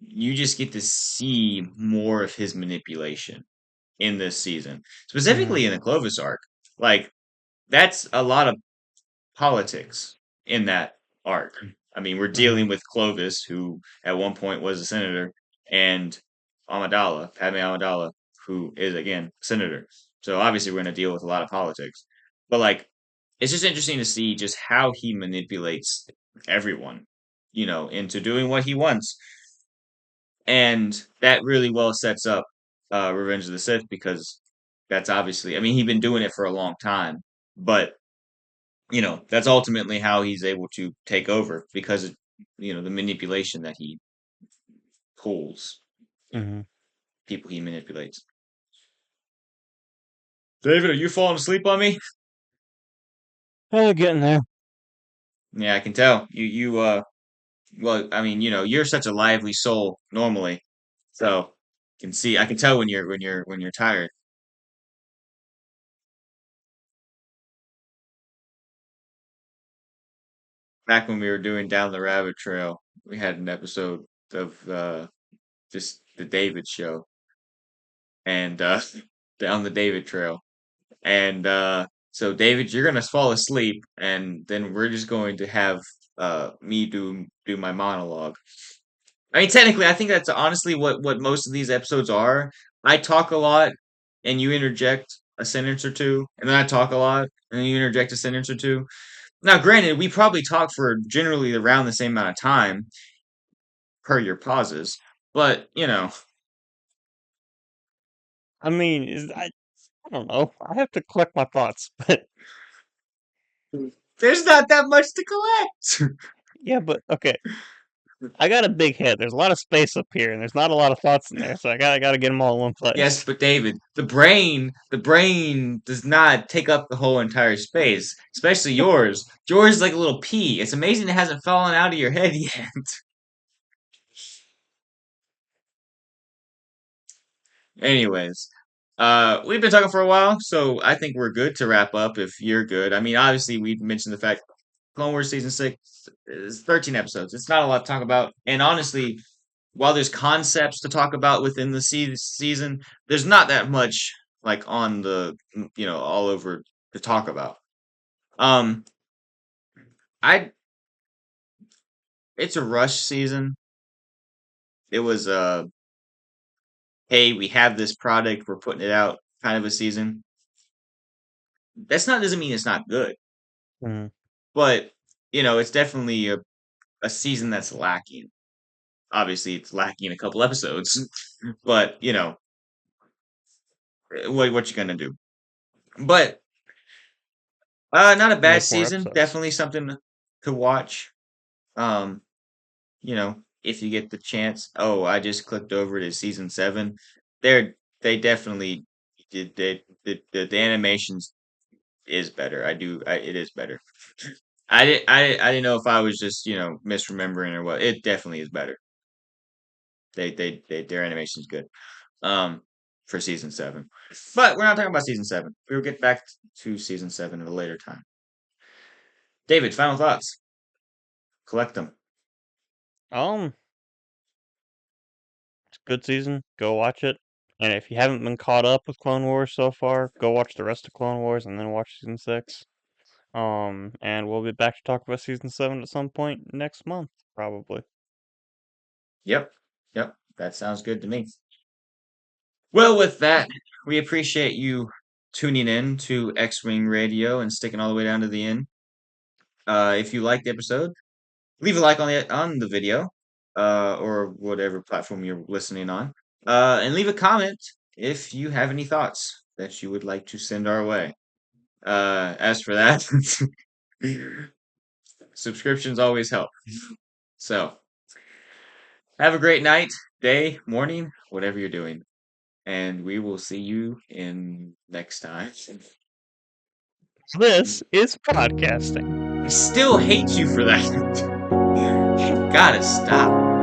you just get to see more of his manipulation in this season, Mm-hmm. specifically in the Clovis arc. Like that's a lot of politics in that arc. I mean, we're Mm-hmm. dealing with Clovis, who at one point was a senator, and Amidala, Padme Amidala, who is again a senator. So obviously, we're going to deal with a lot of politics. But like, it's just interesting to see just how he manipulates everyone, into doing what he wants, and that really well sets up Revenge of the Sith because that's obviously, I mean, he's been doing it for a long time, but that's ultimately how he's able to take over because of, the manipulation that he pulls, Mm-hmm. people he manipulates. David, are you falling asleep on me? Oh, getting there. Yeah, I can tell. Well, I mean, you're such a lively soul normally. So, I can tell when you're tired. Back when we were doing Down the Rabbit Trail, we had an episode of just the David show and down the David Trail. And so, David, you're gonna fall asleep, and then we're just going to have me do my monologue. I mean, technically, I think that's honestly what most of these episodes are. I talk a lot, and you interject a sentence or two, and then I talk a lot, and then you interject a sentence or two. Now, granted, we probably talk for generally around the same amount of time per your pauses, but I mean, I don't know. I have to collect my thoughts, but there's not that much to collect. yeah, but okay. I got a big head. There's a lot of space up here, and there's not a lot of thoughts in there, so I gotta get them all in one Yes, place. but David, the brain does not take up the whole entire space, especially yours. Yours is like a little pea. It's amazing it hasn't fallen out of your head yet. Anyways, we've been talking for a while, so I think we're good to wrap up if you're good. I mean, obviously, we mentioned the fact Clone Wars season 6 is 13 episodes. It's not a lot to talk about, and honestly, while there's concepts to talk about within the season, there's not that much like on the all over to talk about. Um, I It's a rush season. It was hey, we have this product, we're putting it out kind of a season. That's not doesn't mean it's not good, Mm-hmm. but it's definitely a season that's lacking. Obviously, it's lacking a couple episodes, but what you gonna do? But not a bad Make more season. episodes. Definitely something to watch. Um, if you get the chance. Oh, I just clicked over to season 7. They definitely did the animations is better. It is better. I didn't know if I was just, misremembering or what. It definitely is better. Their animation is good. Um for season 7. But we're not talking about season 7. We'll get back to season 7 at a later time. David, final thoughts. Collect them. Um, it's a good season. Go watch it. And if you haven't been caught up with Clone Wars so far, go watch the rest of Clone Wars and then watch season 6. And we'll be back to talk about season 7 at some point next month, probably. Yep. Yep. That sounds good to me. Well, with that, we appreciate you tuning in to X Wing Radio and sticking all the way down to the end. If you liked the episode, leave a like on the video, or whatever platform you're listening on. And leave a comment if you have any thoughts that you would like to send our way. As for that, subscriptions always help. So, have a great night, day, morning, whatever you're doing. And we will see you in next time. This is podcasting. I still hate you for that. You gotta stop.